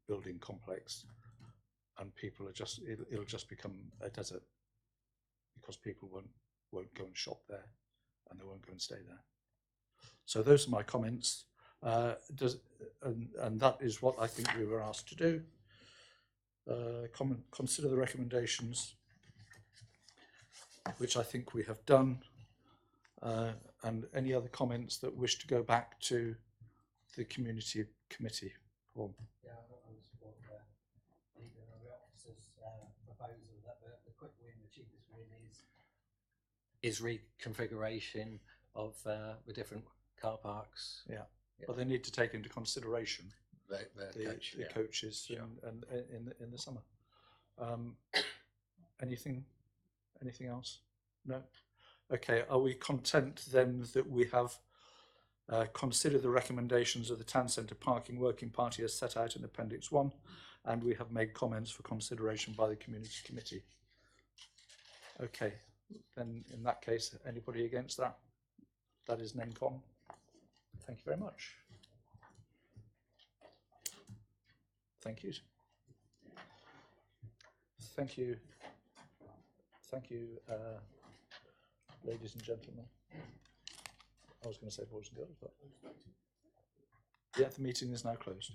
building complex, and people it'll just become a desert, because people won't go and shop there, and they won't go and stay there. So those are my comments. And that is what I think we were asked to do. Consider the recommendations, which I think we have done. And any other comments that wish to go back to the community committee? Paul? Yeah, I would support the officer's proposal that the quick win, the cheapest win is is reconfiguration of the different car parks. Yeah. Yeah. But they need to take into consideration The the coaches Sure. and in the summer. Anything else? No. Okay. Are we content then that we have considered the recommendations of the Town Centre Parking Working Party as set out in Appendix 1, and we have made comments for consideration by the Community Committee? Okay. Then in that case, anybody against that? That is NENCON. Thank you very much. Thank you. Thank you. Thank you, ladies and gentlemen. I was going to say boys and girls, but yeah, the meeting is now closed.